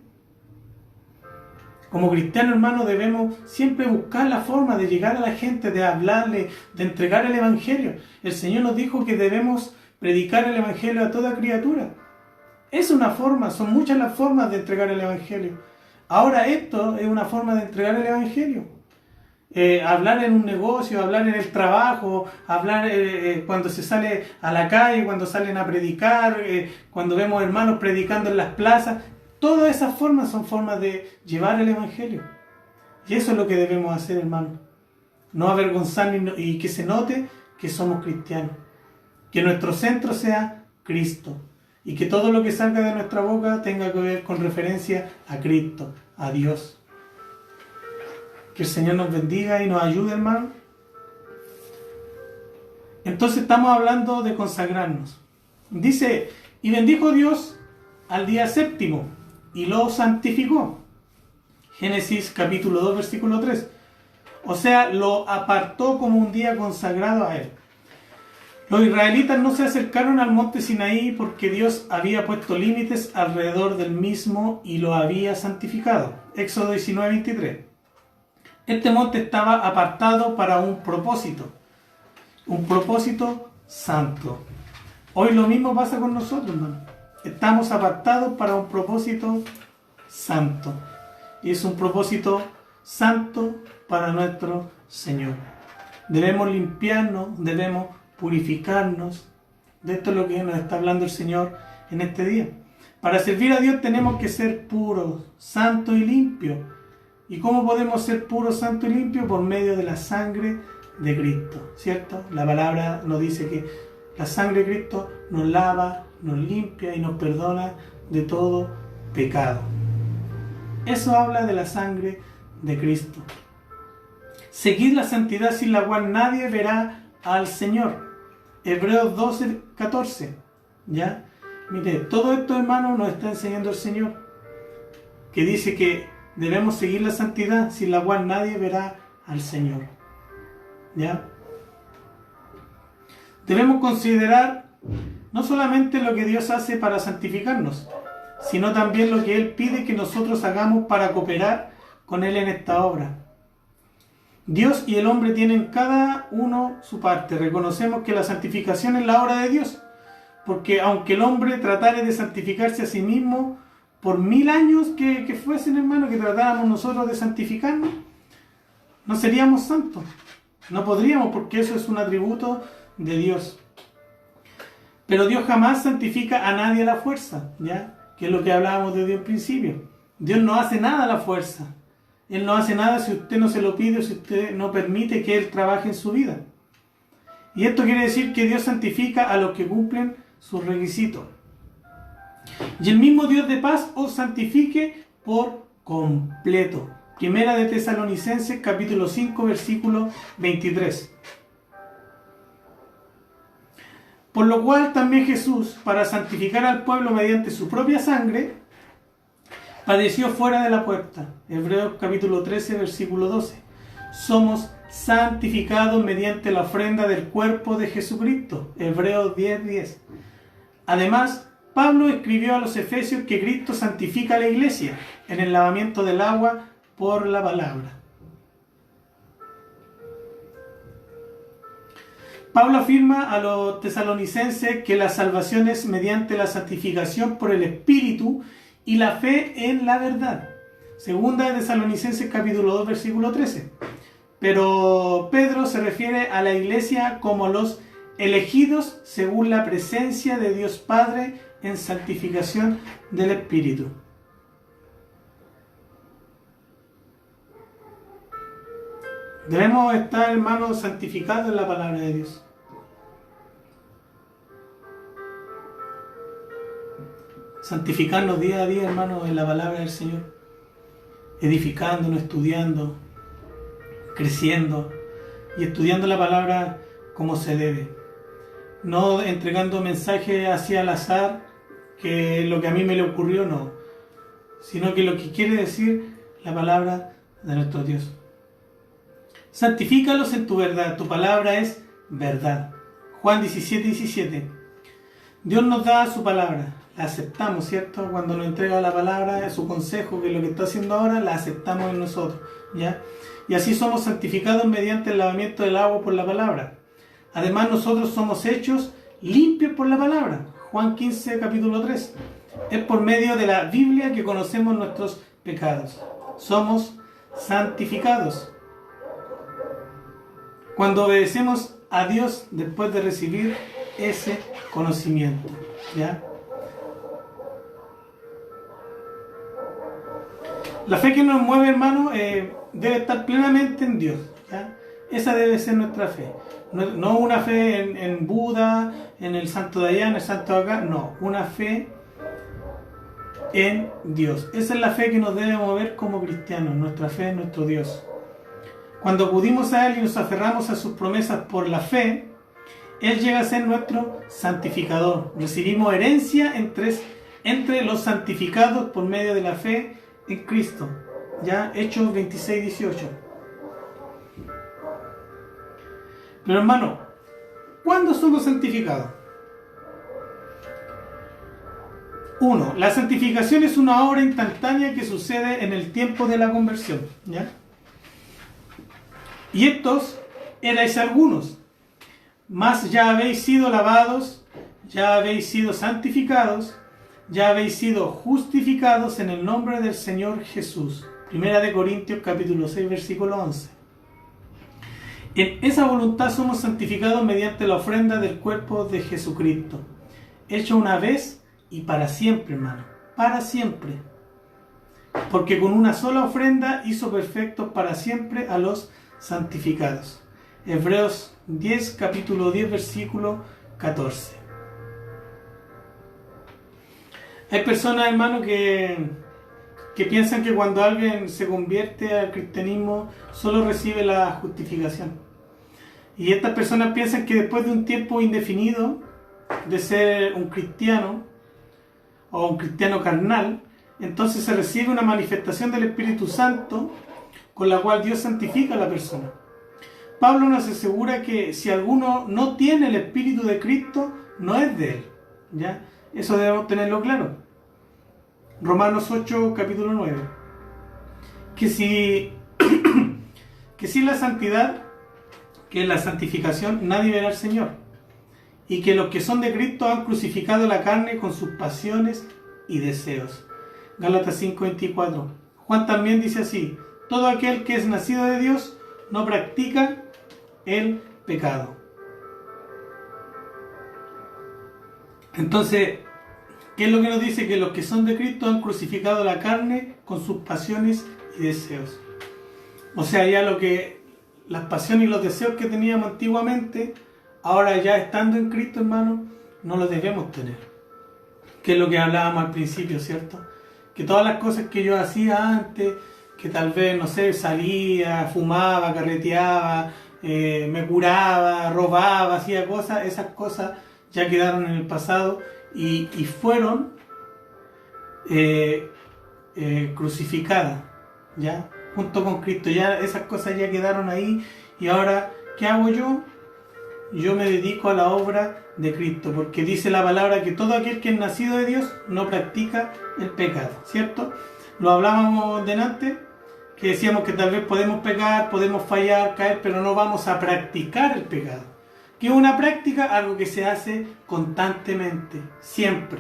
Como cristianos, hermanos, debemos siempre buscar la forma de llegar a la gente, de hablarle, de entregar el Evangelio. El Señor nos dijo que debemos predicar el Evangelio a toda criatura. Es una forma, son muchas las formas de entregar el Evangelio. Ahora esto es una forma de entregar el Evangelio. Hablar en un negocio, hablar en el trabajo, hablar cuando se sale a la calle, cuando salen a predicar, cuando vemos hermanos predicando en las plazas. Todas esas formas son formas de llevar el Evangelio. Y eso es lo que debemos hacer, hermano. No avergonzarnos y que se note que somos cristianos. Que nuestro centro sea Cristo. Y que todo lo que salga de nuestra boca tenga que ver con referencia a Cristo, a Dios. Que el Señor nos bendiga y nos ayude, hermano. Entonces estamos hablando de consagrarnos. Dice, y bendijo Dios al día séptimo y lo santificó. Génesis capítulo 2, versículo 3. O sea, lo apartó como un día consagrado a Él. Los israelitas no se acercaron al monte Sinaí porque Dios había puesto límites alrededor del mismo y lo había santificado. Éxodo 19:23. Este monte estaba apartado para un propósito santo. Hoy lo mismo pasa con nosotros, hermano. Estamos apartados para un propósito santo. Y es un propósito santo para nuestro Señor. Debemos limpiarnos, debemos purificarnos. De esto es lo que nos está hablando el Señor en este día. Para servir a Dios tenemos que ser puros, santos y limpios. ¿Y cómo podemos ser puros, santos y limpios? Por medio de la sangre de Cristo, ¿cierto? La palabra nos dice que la sangre de Cristo nos lava, nos limpia y nos perdona de todo pecado. Eso habla de la sangre de Cristo. Seguid la santidad sin la cual nadie verá al Señor. Hebreos 12:14. ¿Ya? Mire, todo esto, hermano, nos está enseñando el Señor, que dice que debemos seguir la santidad sin la cual nadie verá al Señor. ¿Ya? Debemos considerar no solamente lo que Dios hace para santificarnos, sino también lo que Él pide que nosotros hagamos para cooperar con Él en esta obra. Dios y el hombre tienen cada uno su parte. Reconocemos que la santificación es la obra de Dios, porque aunque el hombre tratara de santificarse a sí mismo, por 1000 años que fuesen, hermano, que tratáramos nosotros de santificarnos, no seríamos santos. No podríamos, porque eso es un atributo de Dios. Pero Dios jamás santifica a nadie a la fuerza, ¿ya? Que es lo que hablábamos desde el principio. Dios no hace nada a la fuerza. Él no hace nada si usted no se lo pide o si usted no permite que Él trabaje en su vida. Y esto quiere decir que Dios santifica a los que cumplen sus requisitos. Y el mismo Dios de paz os santifique por completo. Primera de Tesalonicenses, capítulo 5, versículo 23. Por lo cual también Jesús, para santificar al pueblo mediante su propia sangre, padeció fuera de la puerta. Hebreos capítulo 13, versículo 12. Somos santificados mediante la ofrenda del cuerpo de Jesucristo. Hebreos 10:10. Además, Pablo escribió a los Efesios que Cristo santifica a la iglesia en el lavamiento del agua por la palabra. Pablo afirma a los tesalonicenses que la salvación es mediante la santificación por el Espíritu y la fe en la verdad. Segunda de Tesalonicenses capítulo 2 versículo 13. Pero Pedro se refiere a la iglesia como los elegidos según la presencia de Dios Padre en santificación del Espíritu. Debemos estar, hermanos, santificados en la palabra de Dios. Santificarnos día a día, hermanos, en la palabra del Señor. Edificándonos, estudiando, creciendo y estudiando la palabra como se debe. No entregando mensajes hacia al azar, que lo que a mí me le ocurrió, no. Sino que lo que quiere decir la palabra de nuestro Dios. Santifícalos en tu verdad, tu palabra es verdad. Juan 17:17. Dios nos da su palabra, la aceptamos, ¿cierto? Cuando nos entrega la palabra, su consejo, que es lo que está haciendo ahora, la aceptamos en nosotros, ¿ya? Y así somos santificados mediante el lavamiento del agua por la palabra. Además, nosotros somos hechos limpios por la palabra. Juan 15, capítulo 3. Es por medio de la Biblia que conocemos nuestros pecados. Somos santificados cuando obedecemos a Dios después de recibir ese conocimiento, ¿ya? La fe que nos mueve, hermano, debe estar plenamente en Dios, ¿ya? Esa debe ser nuestra fe. No una fe en Buda, en el santo de allá, en el santo de acá. No, una fe en Dios. Esa es la fe que nos debe mover como cristianos, nuestra fe en nuestro Dios. Cuando acudimos a Él y nos aferramos a sus promesas por la fe, Él llega a ser nuestro santificador. Recibimos herencia entre los santificados por medio de la fe en Cristo. Ya, Hechos 26:18. Pero hermano, ¿cuándo somos santificados? 1. La santificación es una obra instantánea que sucede en el tiempo de la conversión, ¿ya? Y estos erais algunos, mas ya habéis sido lavados, ya habéis sido santificados, ya habéis sido justificados en el nombre del Señor Jesús. 1 Corintios capítulo 6, versículo 11. En esa voluntad somos santificados mediante la ofrenda del cuerpo de Jesucristo, hecho una vez y para siempre, hermano, para siempre. Porque con una sola ofrenda hizo perfectos para siempre a los santificados. Hebreos 10, capítulo 10, versículo 14. Hay personas, hermano, que piensan que cuando alguien se convierte al cristianismo solo recibe la justificación. Y estas personas piensan que después de un tiempo indefinido de ser un cristiano o un cristiano carnal, entonces se recibe una manifestación del Espíritu Santo con la cual Dios santifica a la persona. Pablo nos asegura que si alguno no tiene el Espíritu de Cristo, no es de él, ¿ya? Eso debemos tenerlo claro. Romanos 8, capítulo 9. Que si la santidad, que es la santificación, nadie verá al Señor. Y que los que son de Cristo han crucificado la carne con sus pasiones y deseos. Gálatas 5, 24. Juan también dice así: todo aquel que es nacido de Dios no practica el pecado. Entonces, ¿qué es lo que nos dice? Que los que son de Cristo han crucificado la carne con sus pasiones y deseos. O sea, ya las pasiones y los deseos que teníamos antiguamente, ahora ya estando en Cristo, hermano, no los debemos tener. Que es lo que hablábamos al principio, ¿cierto? Que todas las cosas que yo hacía antes, que tal vez, no sé, salía, fumaba, carreteaba, me curaba, robaba, hacía cosas, esas cosas ya quedaron en el pasado y fueron crucificadas, ¿ya? Junto con Cristo. Ya esas cosas ya quedaron ahí. Y ahora, ¿qué hago yo? Yo me dedico a la obra de Cristo, porque dice la palabra que todo aquel que es nacido de Dios no practica el pecado, ¿cierto? Lo hablábamos delante, que decíamos que tal vez podemos pecar, podemos fallar, caer, pero no vamos a practicar el pecado. ¿Qué es una práctica? Algo que se hace constantemente, siempre.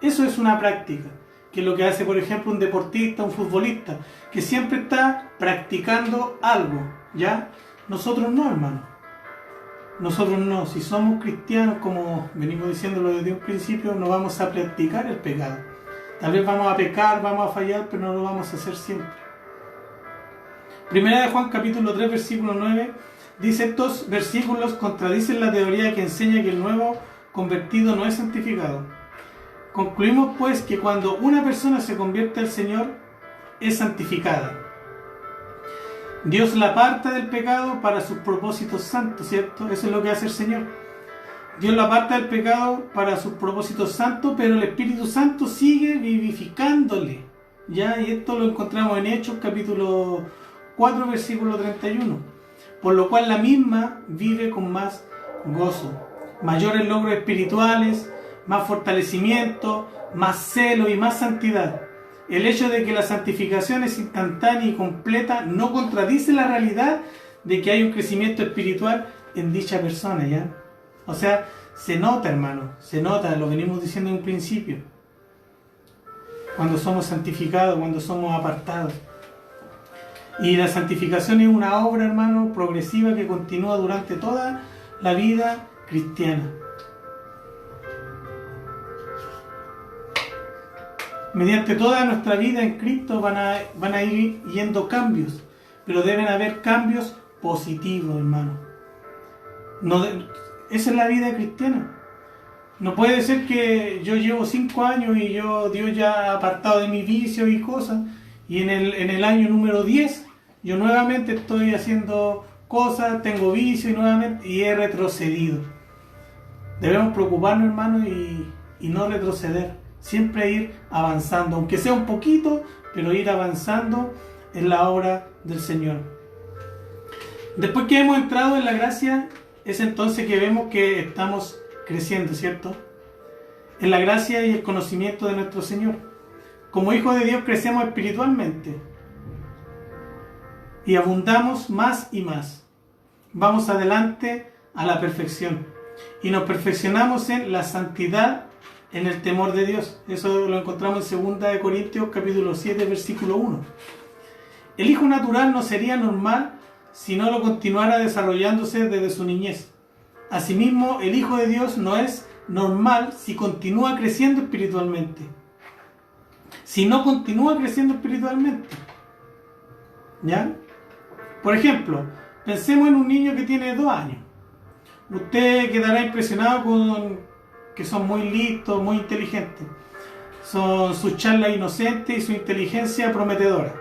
Eso es una práctica, que es lo que hace, por ejemplo, un deportista, un futbolista, que siempre está practicando algo, ¿ya? Nosotros no, hermano. Nosotros no. Si somos cristianos, como venimos diciéndolo desde un principio, no vamos a practicar el pecado. Tal vez vamos a pecar, vamos a fallar, pero no lo vamos a hacer siempre. Primera de Juan, capítulo 3, versículo 9, dice: estos versículos contradicen la teoría que enseña que el nuevo convertido no es santificado. Concluimos pues que cuando una persona se convierte al Señor, es santificada. Dios la aparta del pecado para sus propósitos santos, ¿cierto? Eso es lo que hace el Señor. Dios la aparta del pecado para sus propósitos santos, pero el Espíritu Santo sigue vivificándole, ¿ya? Y esto lo encontramos en Hechos, capítulo 4, versículo 31. Por lo cual la misma vive con más gozo, mayores logros espirituales, más fortalecimiento, más celo y más santidad. El hecho de que la santificación es instantánea y completa no contradice la realidad de que hay un crecimiento espiritual en dicha persona, ¿ya? O sea, se nota, hermano, se nota, lo venimos diciendo en un principio. Cuando somos santificados, cuando somos apartados. Y la santificación es una obra, hermano, progresiva que continúa durante toda la vida cristiana. Mediante toda nuestra vida en Cristo van a ir yendo cambios, pero deben haber cambios positivos, hermano. Esa es la vida cristiana. No puede ser que yo llevo 5 años y Dios ya ha apartado de mis vicios y cosas, y en el año número 10 yo nuevamente estoy haciendo cosas, tengo vicios y he retrocedido. Debemos preocuparnos, hermano, y no retroceder. Siempre ir avanzando, aunque sea un poquito, pero ir avanzando en la obra del Señor. Después que hemos entrado en la gracia, es entonces que vemos que estamos creciendo, ¿cierto? en la gracia y el conocimiento de nuestro Señor. Como hijos de Dios crecemos espiritualmente y abundamos más y más. Vamos adelante a la perfección y nos perfeccionamos en la santidad, en el temor de Dios. Eso lo encontramos en 2 Corintios capítulo 7, versículo 1. El hijo natural no sería normal si no lo continuara desarrollándose desde su niñez. Asimismo, el hijo de Dios no es normal si continúa creciendo espiritualmente. Si no continúa creciendo espiritualmente. ¿Ya? Por ejemplo, pensemos en un niño que tiene 2 años. Usted quedará impresionado con que son muy listos, muy inteligentes. Son sus charlas inocentes y su inteligencia prometedora.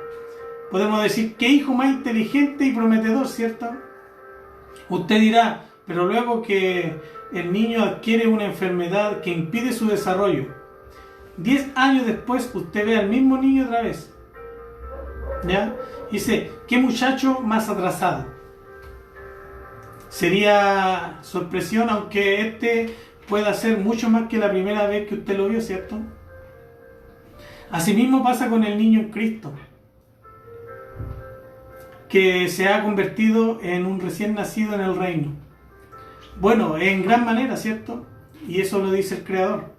Podemos decir, ¿qué hijo más inteligente y prometedor, cierto? Usted dirá, pero luego que el niño adquiere una enfermedad que impide su desarrollo, 10 años después usted ve al mismo niño otra vez. ¿Ya? Dice, ¿qué muchacho más atrasado? Sería sorpresión, aunque este pueda hacer mucho más que la primera vez que usted lo vio, ¿cierto? Asimismo pasa con el niño en Cristo, que se ha convertido en un recién nacido en el reino. Bueno, en gran manera, ¿cierto? Y eso lo dice el Creador.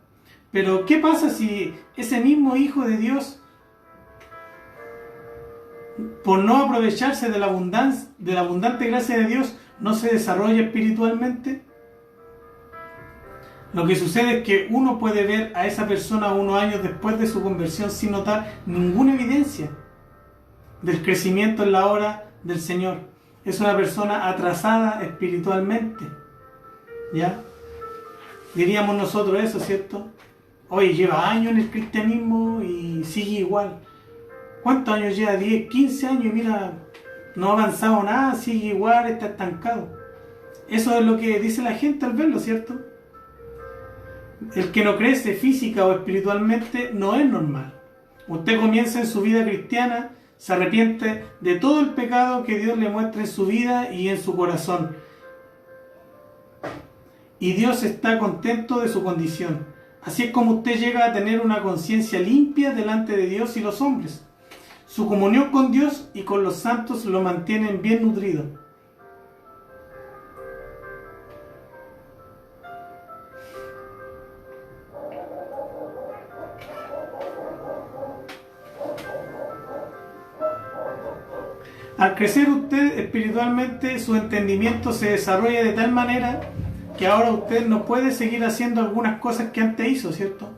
Pero, ¿qué pasa si ese mismo Hijo de Dios, por no aprovecharse de la abundante gracia de Dios, no se desarrolla espiritualmente? Lo que sucede es que uno puede ver a esa persona unos años después de su conversión sin notar ninguna evidencia del crecimiento en la obra del Señor. Es una persona atrasada espiritualmente. ¿Ya? Diríamos nosotros eso, ¿cierto? Oye, lleva años en el cristianismo y sigue igual. ¿Cuántos años lleva? 10, 15 años y mira, no ha avanzado nada, sigue igual, está estancado. Eso es lo que dice la gente al verlo, ¿cierto? El que no crece física o espiritualmente no es normal. Usted comienza en su vida cristiana, se arrepiente de todo el pecado que Dios le muestra en su vida y en su corazón. Y Dios está contento de su condición. Así es como usted llega a tener una conciencia limpia delante de Dios y los hombres. Su comunión con Dios y con los santos lo mantienen bien nutrido. Al crecer usted espiritualmente, su entendimiento se desarrolla de tal manera que ahora usted no puede seguir haciendo algunas cosas que antes hizo, ¿cierto?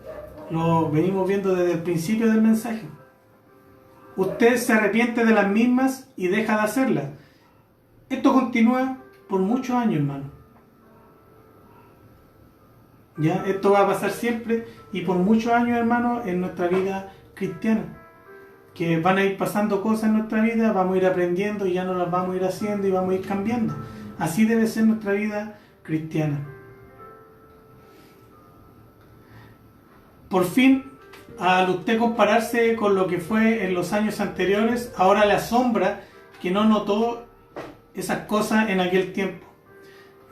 Lo venimos viendo desde el principio del mensaje. Usted se arrepiente de las mismas y deja de hacerlas. Esto continúa por muchos años, hermano. ¿Ya? Esto va a pasar siempre y por muchos años, hermano, en nuestra vida cristiana. Que van a ir pasando cosas en nuestra vida, vamos a ir aprendiendo y ya no las vamos a ir haciendo y vamos a ir cambiando. Así debe ser nuestra vida cristiana. Por fin, al usted compararse con lo que fue en los años anteriores, ahora le asombra que no notó esas cosas en aquel tiempo.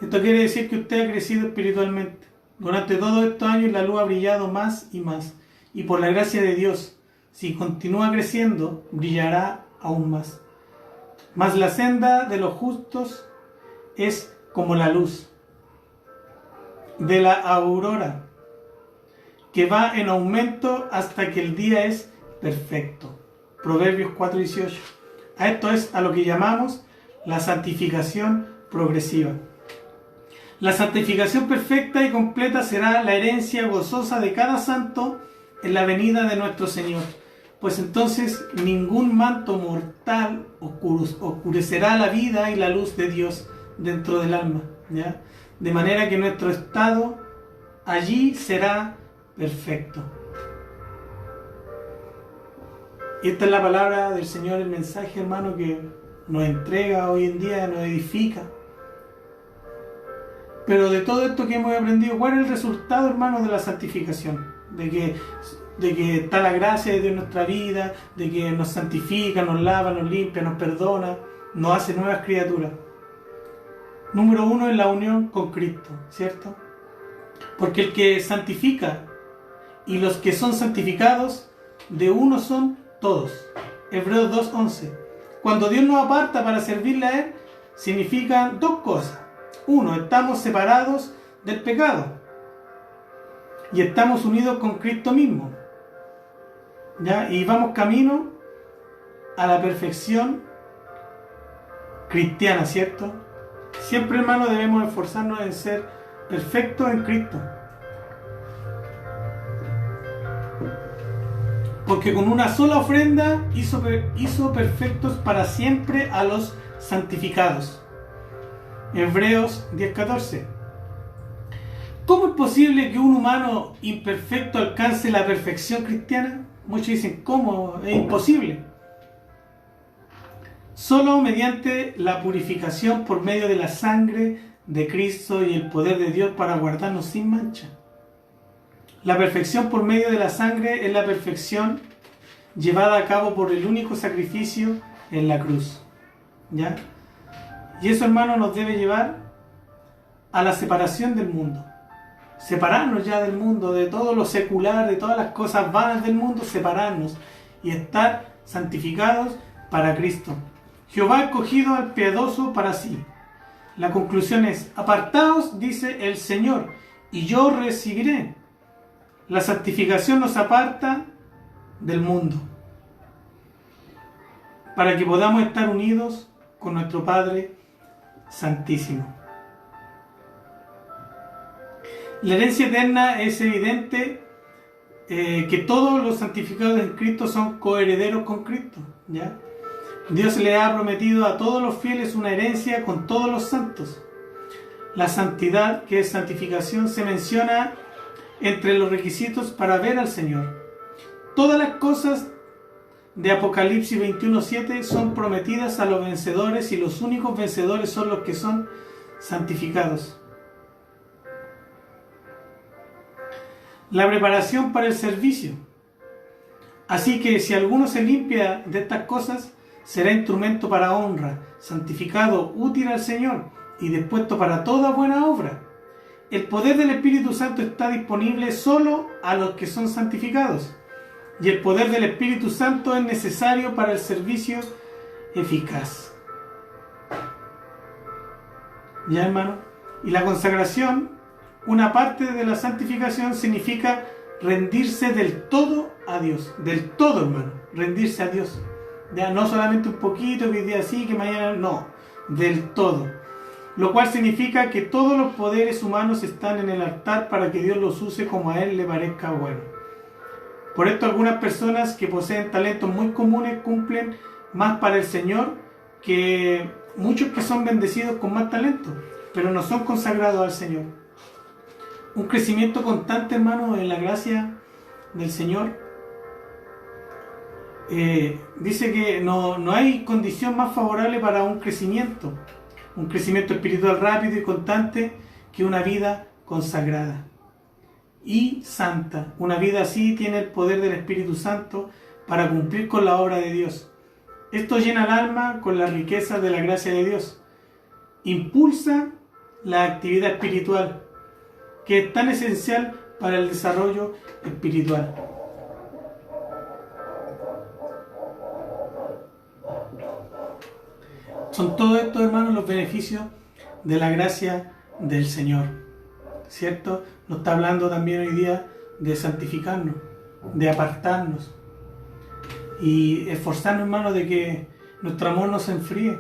Esto quiere decir que usted ha crecido espiritualmente. Durante todos estos años la luz ha brillado más y más. Y por la gracia de Dios, si continúa creciendo, brillará aún más. Mas la senda de los justos es como la luz de la aurora, que va en aumento hasta que el día es perfecto. Proverbios 4:18. A esto es a lo que llamamos la santificación progresiva. La santificación perfecta y completa será la herencia gozosa de cada santo en la venida de nuestro Señor. Pues entonces ningún manto mortal oscurecerá la vida y la luz de Dios dentro del alma, ¿ya? De manera que nuestro estado allí será perfecto. Y esta es la palabra del Señor, el mensaje, hermano, que nos entrega hoy en día, nos edifica. Pero de todo esto que hemos aprendido, ¿cuál es el resultado, hermano, de la santificación? De que está la gracia de Dios en nuestra vida, de que nos santifica, nos lava, nos limpia, nos perdona, nos hace nuevas criaturas. Número 1 es la unión con Cristo, ¿cierto? Porque el que santifica y los que son santificados, de uno son todos. Hebreos 2:11. Cuando Dios nos aparta para servirle a Él, significa dos cosas. Uno, estamos separados del pecado y estamos unidos con Cristo mismo, ¿ya? Y vamos camino a la perfección cristiana, ¿cierto? Siempre, hermano, debemos esforzarnos en ser perfectos en Cristo, porque con una sola ofrenda hizo perfectos para siempre a los santificados. Hebreos 10:14. ¿Cómo es posible que un humano imperfecto alcance la perfección cristiana? Muchos dicen, ¿cómo? Es imposible. Solo mediante la purificación por medio de la sangre de Cristo y el poder de Dios para guardarnos sin mancha. La perfección por medio de la sangre es la perfección llevada a cabo por el único sacrificio en la cruz, ¿ya? Y eso, hermano, nos debe llevar a la separación del mundo. Separarnos ya del mundo, de todo lo secular, de todas las cosas vanas del mundo, separarnos y estar santificados para Cristo. Jehová ha escogido al piadoso para sí. La conclusión es: apartaos, dice el Señor, y yo recibiré. La santificación nos aparta del mundo, para que podamos estar unidos con nuestro Padre Santísimo. La herencia eterna es evidente, que todos los santificados en Cristo son coherederos con Cristo, ¿ya? Dios le ha prometido a todos los fieles una herencia con todos los santos. La santidad, que es santificación, se menciona entre los requisitos para ver al Señor. Todas las cosas de Apocalipsis 21:7 son prometidas a los vencedores, y los únicos vencedores son los que son santificados. La preparación para el servicio. Así que si alguno se limpia de estas cosas, será instrumento para honra, santificado, útil al Señor y dispuesto para toda buena obra. El poder del Espíritu Santo está disponible solo a los que son santificados, y el poder del Espíritu Santo es necesario para el servicio eficaz. ¿Ya, hermano? Y la consagración, una parte de la santificación, significa rendirse del todo a Dios. Del todo, hermano. Rendirse a Dios. Ya no solamente un poquito, que hoy día sí, que mañana no. Del todo. Lo cual significa que todos los poderes humanos están en el altar para que Dios los use como a Él le parezca bueno. Por esto, algunas personas que poseen talentos muy comunes cumplen más para el Señor que muchos que son bendecidos con más talentos, pero no son consagrados al Señor. Un crecimiento constante, hermano, en la gracia del Señor. Dice que no hay condición más favorable para un crecimiento espiritual rápido y constante, que una vida consagrada y santa. Una vida así tiene el poder del Espíritu Santo para cumplir con la obra de Dios. Esto llena el alma con la riqueza de la gracia de Dios. Impulsa la actividad espiritual, que es tan esencial para el desarrollo espiritual. Son todos estos, hermanos, los beneficios de la gracia del Señor, ¿cierto? Nos está hablando también hoy día de santificarnos, de apartarnos y esforzarnos, hermanos, de que nuestro amor no se enfríe.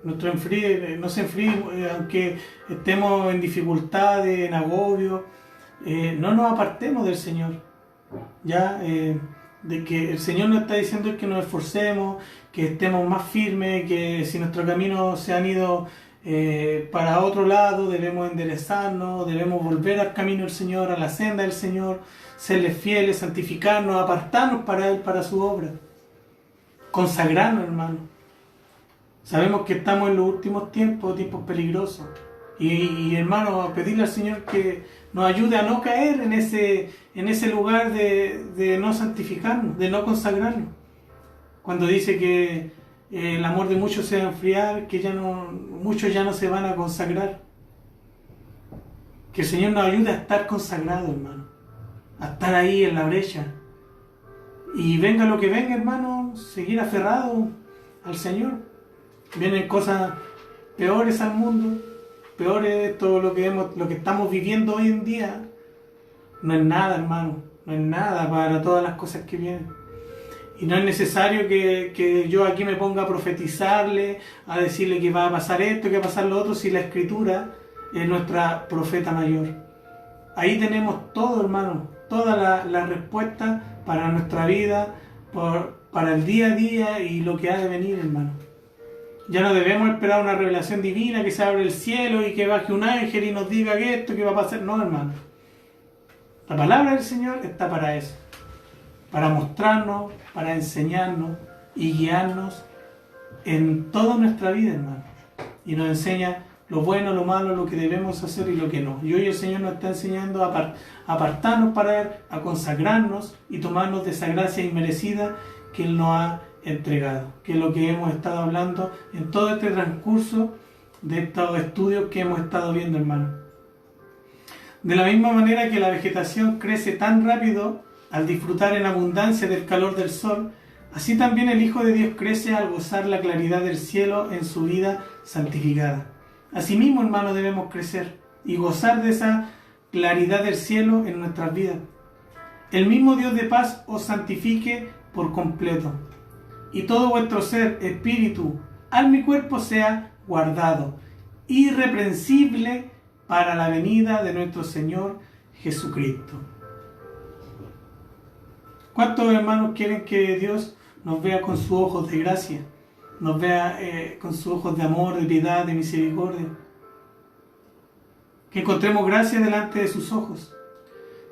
No se enfríe, aunque estemos en dificultades, en agobio. No nos apartemos del Señor, ¿ya? De que el Señor nos está diciendo que nos esforcemos, que estemos más firmes, que si nuestros caminos se han ido para otro lado, debemos enderezarnos, debemos volver al camino del Señor, a la senda del Señor, serles fieles, santificarnos, apartarnos para Él, para su obra, consagrarnos, hermano. Sabemos que estamos en los últimos tiempos peligrosos, y hermano, pedirle al Señor que nos ayude a no caer en ese lugar de no santificarnos, de no consagrarnos. Cuando dice que el amor de muchos se va a enfriar, que muchos ya no se van a consagrar. Que el Señor nos ayude a estar consagrados, hermano. a estar ahí en la brecha. Y venga lo que venga, hermano, seguir aferrado al Señor. Vienen cosas peores al mundo, peores todo lo que estamos viviendo hoy en día. No es nada, hermano, no es nada para todas las cosas que vienen. Y no es necesario que yo aquí me ponga a profetizarle, a decirle que va a pasar esto, que va a pasar lo otro, si la Escritura es nuestra profeta mayor. Ahí tenemos todo, hermano, toda la respuesta para nuestra vida, para el día a día y lo que ha de venir, hermano. Ya no debemos esperar una revelación divina, que se abre el cielo y que baje un ángel y nos diga que esto, que va a pasar. No, hermano. La palabra del Señor está para eso. Para mostrarnos, para enseñarnos y guiarnos en toda nuestra vida, hermano. Y nos enseña lo bueno, lo malo, lo que debemos hacer y lo que no. Y hoy el Señor nos está enseñando a apartarnos para Él, a consagrarnos y tomarnos de esa gracia inmerecida que Él nos ha entregado. Que es lo que hemos estado hablando en todo este transcurso de estos estudios que hemos estado viendo, hermano. De la misma manera que la vegetación crece tan rápido al disfrutar en abundancia del calor del sol, así también el Hijo de Dios crece al gozar la claridad del cielo en su vida santificada. Asimismo, hermano, debemos crecer y gozar de esa claridad del cielo en nuestras vidas. El mismo Dios de paz os santifique por completo, y todo vuestro ser, espíritu, alma y cuerpo sea guardado, irreprensible para la venida de nuestro Señor Jesucristo. ¿Cuántos hermanos quieren que Dios nos vea con sus ojos de gracia? Nos vea con sus ojos de amor, de piedad, de misericordia. Que encontremos gracia delante de sus ojos.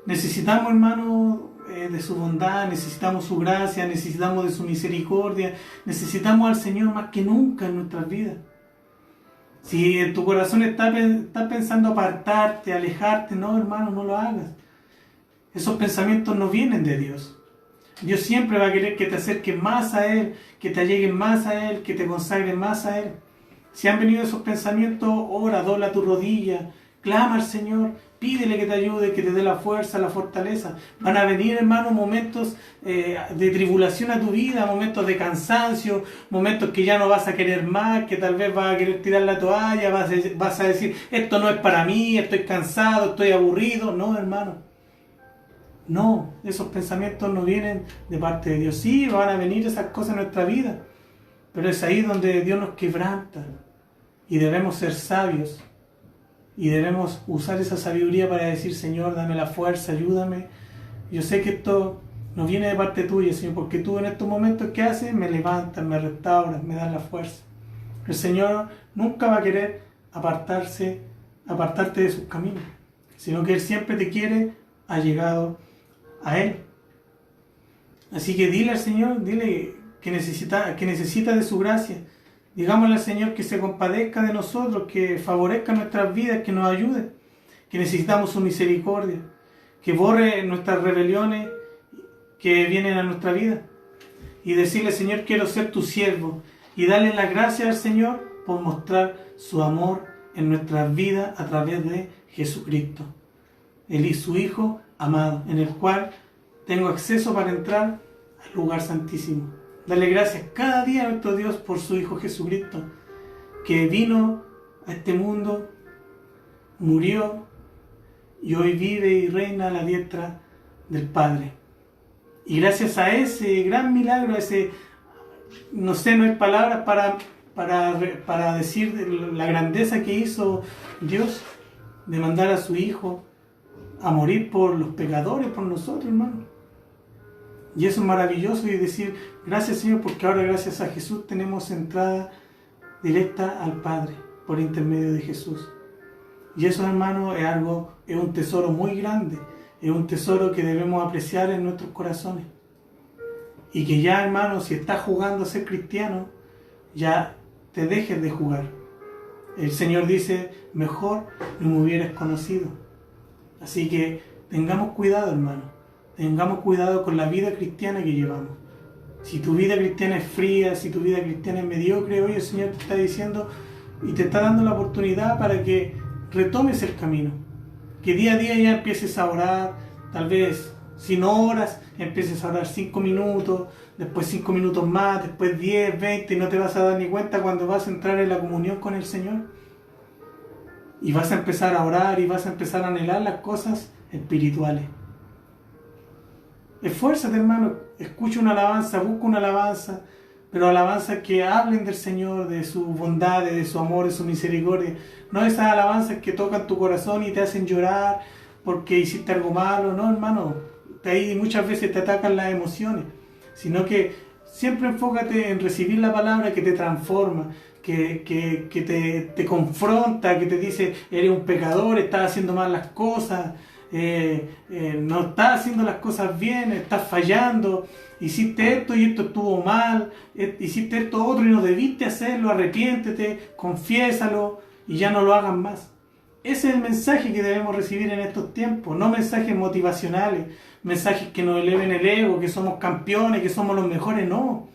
Necesitamos, hermano, de su bondad, necesitamos su gracia, necesitamos de su misericordia, necesitamos al Señor más que nunca en nuestras vidas. Si en tu corazón está pensando apartarte, alejarte, no, hermano, no lo hagas. Esos pensamientos no vienen de Dios. Dios siempre va a querer que te acerques más a Él, que te allegues más a Él, que te consagres más a Él. Si han venido esos pensamientos, ora, dobla tu rodilla, clama al Señor, pídele que te ayude, que te dé la fuerza, la fortaleza. Van a venir, hermano, momentos de tribulación a tu vida, momentos de cansancio, momentos que ya no vas a querer más, que tal vez vas a querer tirar la toalla, vas a decir, esto no es para mí, estoy cansado, estoy aburrido. No, hermano. No, esos pensamientos no vienen de parte de Dios. Sí, van a venir esas cosas en nuestra vida, pero es ahí donde Dios nos quebranta y debemos ser sabios y debemos usar esa sabiduría para decir, Señor, dame la fuerza, ayúdame. Yo sé que esto no viene de parte tuya, Señor, porque tú en estos momentos que haces me levantas, me restauras, me das la fuerza. El Señor nunca va a querer apartarte de sus caminos, sino que Él siempre te quiere allegado a Él. Así que dile al Señor, dile que necesita de su gracia. Digámosle al Señor que se compadezca de nosotros, que favorezca nuestras vidas, que nos ayude, que necesitamos su misericordia, que borre nuestras rebeliones que vienen a nuestra vida. Y decirle, Señor, quiero ser tu siervo. Y darle las gracias al Señor por mostrar su amor en nuestras vidas a través de Jesucristo, su Hijo amado, en el cual tengo acceso para entrar al lugar santísimo. Darle gracias cada día a nuestro Dios por su Hijo Jesucristo, que vino a este mundo, murió y hoy vive y reina a la diestra del Padre. Y gracias a ese gran milagro, no hay palabras para decir la grandeza que hizo Dios de mandar a su Hijo a morir por los pecadores, por nosotros, hermano. Y eso es maravilloso, y decir, gracias, Señor, porque ahora gracias a Jesús tenemos entrada directa al Padre por intermedio de Jesús. Y eso, hermano, es un tesoro muy grande, es un tesoro que debemos apreciar en nuestros corazones. Y que ya, hermano, si estás jugando a ser cristiano, ya te dejes de jugar. El Señor dice, mejor no me hubieras conocido. Así que tengamos cuidado, hermano. Tengamos cuidado con la vida cristiana que llevamos. Si tu vida cristiana es fría, si tu vida cristiana es mediocre, hoy el Señor te está diciendo y te está dando la oportunidad para que retomes el camino. Que día a día ya empieces a orar, tal vez Si no oras, empieces a orar 5 minutos, después 5 minutos más, después 10, 20, y no te vas a dar ni cuenta cuando vas a entrar en la comunión con el Señor. Y vas a empezar a orar y vas a empezar a anhelar las cosas espirituales. Esfuérzate, hermano, escucha una alabanza, busca una alabanza, pero alabanzas que hablen del Señor, de su bondad, de su amor, de su misericordia. No esas alabanzas que tocan tu corazón y te hacen llorar porque hiciste algo malo. No, hermano, ahí muchas veces te atacan las emociones, sino que siempre enfócate en recibir la palabra que te transforma, que te confronta, que te dice, eres un pecador, estás haciendo mal las cosas, no estás haciendo las cosas bien, estás fallando, hiciste esto y esto estuvo mal, hiciste esto otro y no debiste hacerlo, arrepiéntete, confiésalo y ya no lo hagas más. Ese es el mensaje que debemos recibir en estos tiempos, no mensajes motivacionales, mensajes que nos eleven el ego, que somos campeones, que somos los mejores, no.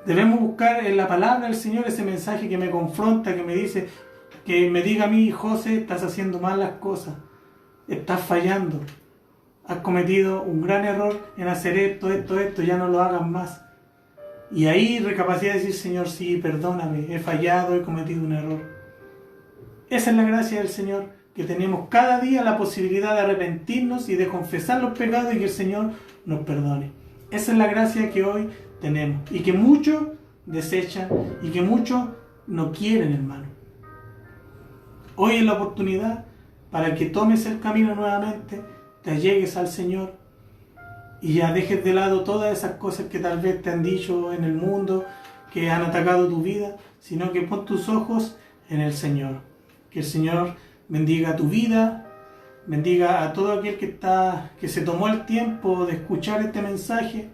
Debemos buscar en la palabra del Señor ese mensaje que me confronta, que me dice, que me diga a mí, José, estás haciendo mal las cosas, estás fallando, has cometido un gran error en hacer esto, ya no lo hagas más. Y ahí recapacitar y decir, Señor, sí, perdóname, he fallado, he cometido un error. Esa es la gracia del Señor, que tenemos cada día la posibilidad de arrepentirnos y de confesar los pecados y que el Señor nos perdone. Esa es la gracia que hoy tenemos y que muchos desechan y que muchos no quieren, hermano. Hoy es la oportunidad para que tomes el camino nuevamente, te allegues al Señor y ya dejes de lado todas esas cosas que tal vez te han dicho en el mundo, que han atacado tu vida, sino que pon tus ojos en el Señor. Que el Señor bendiga tu vida, bendiga a todo aquel que se tomó el tiempo de escuchar este mensaje.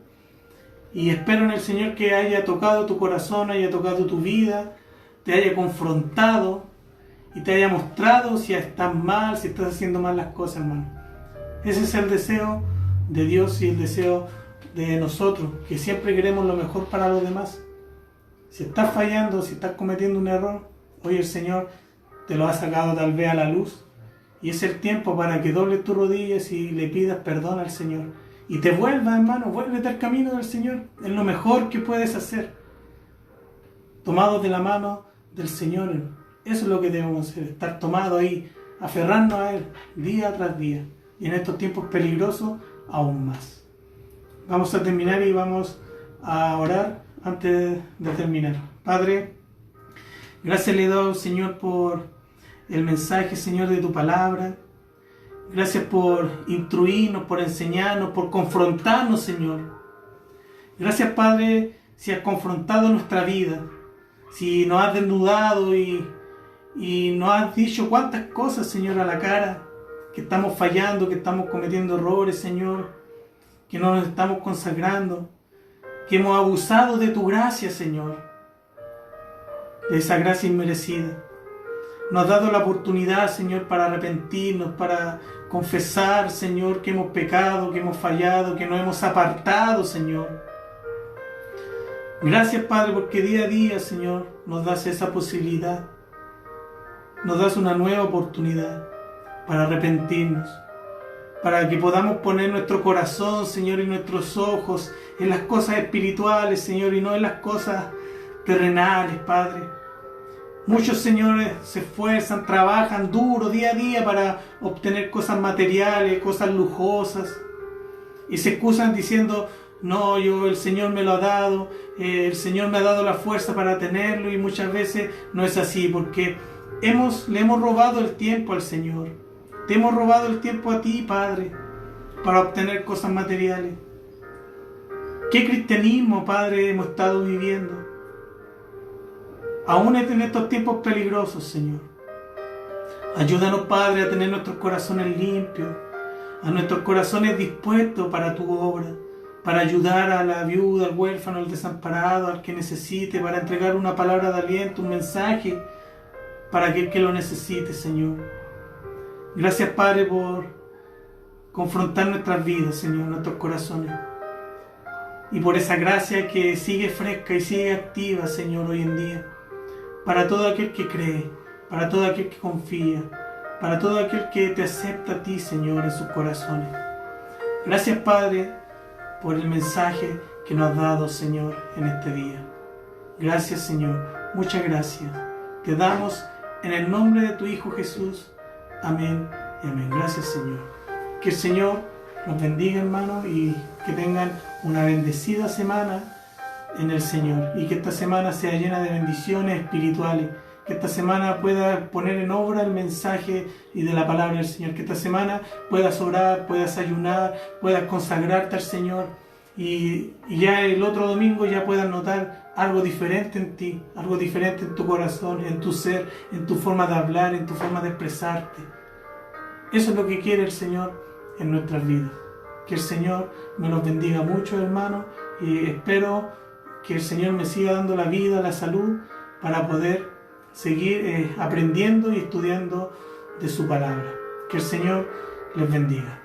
Y espero en el Señor que haya tocado tu corazón, haya tocado tu vida, te haya confrontado y te haya mostrado si estás mal, si estás haciendo mal las cosas, hermano. Ese es el deseo de Dios y el deseo de nosotros, que siempre queremos lo mejor para los demás. Si estás fallando, si estás cometiendo un error, hoy el Señor te lo ha sacado tal vez a la luz. Y es el tiempo para que dobles tus rodillas y le pidas perdón al Señor. Y te vuelvas, hermano, vuélvete al camino del Señor. Es lo mejor que puedes hacer. Tomados de la mano del Señor. Eso es lo que debemos hacer. Estar tomados ahí, aferrarnos a Él día tras día. Y en estos tiempos peligrosos, aún más. Vamos a terminar y vamos a orar antes de terminar. Padre, gracias le doy, Señor, por el mensaje, Señor, de tu palabra. Gracias por instruirnos, por enseñarnos, por confrontarnos, Señor. Gracias, Padre, si has confrontado nuestra vida, si nos has desnudado y nos has dicho cuántas cosas, Señor, a la cara, que estamos fallando, que estamos cometiendo errores, Señor, que no nos estamos consagrando, que hemos abusado de tu gracia, Señor, de esa gracia inmerecida. Nos has dado la oportunidad, Señor, para arrepentirnos, para confesar, Señor, que hemos pecado, que hemos fallado, que nos hemos apartado, Señor. Gracias, Padre, porque día a día, Señor, nos das esa posibilidad. Nos das una nueva oportunidad para arrepentirnos, para que podamos poner nuestro corazón, Señor, y nuestros ojos en las cosas espirituales, Señor, y no en las cosas terrenales, Padre. Muchos, señores, se esfuerzan, trabajan duro día a día para obtener cosas materiales, cosas lujosas, y se excusan diciendo, no, el Señor me lo ha dado, el Señor me ha dado la fuerza para tenerlo, y muchas veces no es así, porque le hemos robado el tiempo al Señor. Te hemos robado el tiempo a ti, Padre, para obtener cosas materiales. ¿Qué cristianismo, Padre, hemos estado viviendo? Aún en estos tiempos peligrosos, Señor. Ayúdanos, Padre, a tener nuestros corazones limpios, a nuestros corazones dispuestos para tu obra, para ayudar a la viuda, al huérfano, al desamparado, al que necesite, para entregar una palabra de aliento, un mensaje para aquel que lo necesite, Señor. Gracias, Padre, por confrontar nuestras vidas, Señor, nuestros corazones. Y por esa gracia que sigue fresca y sigue activa, Señor, hoy en día. Para todo aquel que cree, para todo aquel que confía, para todo aquel que te acepta a ti, Señor, en sus corazones. Gracias, Padre, por el mensaje que nos has dado, Señor, en este día. Gracias, Señor. Muchas gracias. Te damos en el nombre de tu Hijo Jesús. Amén y amén. Gracias, Señor. Que el Señor los bendiga, hermanos, y que tengan una bendecida semana en el Señor. Y que esta semana sea llena de bendiciones espirituales. Que esta semana puedas poner en obra el mensaje y de la palabra del Señor. Que esta semana puedas orar, puedas ayunar, puedas consagrarte al Señor. Y ya el otro domingo ya puedas notar algo diferente en ti, algo diferente en tu corazón, en tu ser, en tu forma de hablar, en tu forma de expresarte. Eso es lo que quiere el Señor en nuestras vidas. Que el Señor me los bendiga mucho, hermano, y espero que el Señor me siga dando la vida, la salud, para poder seguir aprendiendo y estudiando de su palabra. Que el Señor les bendiga.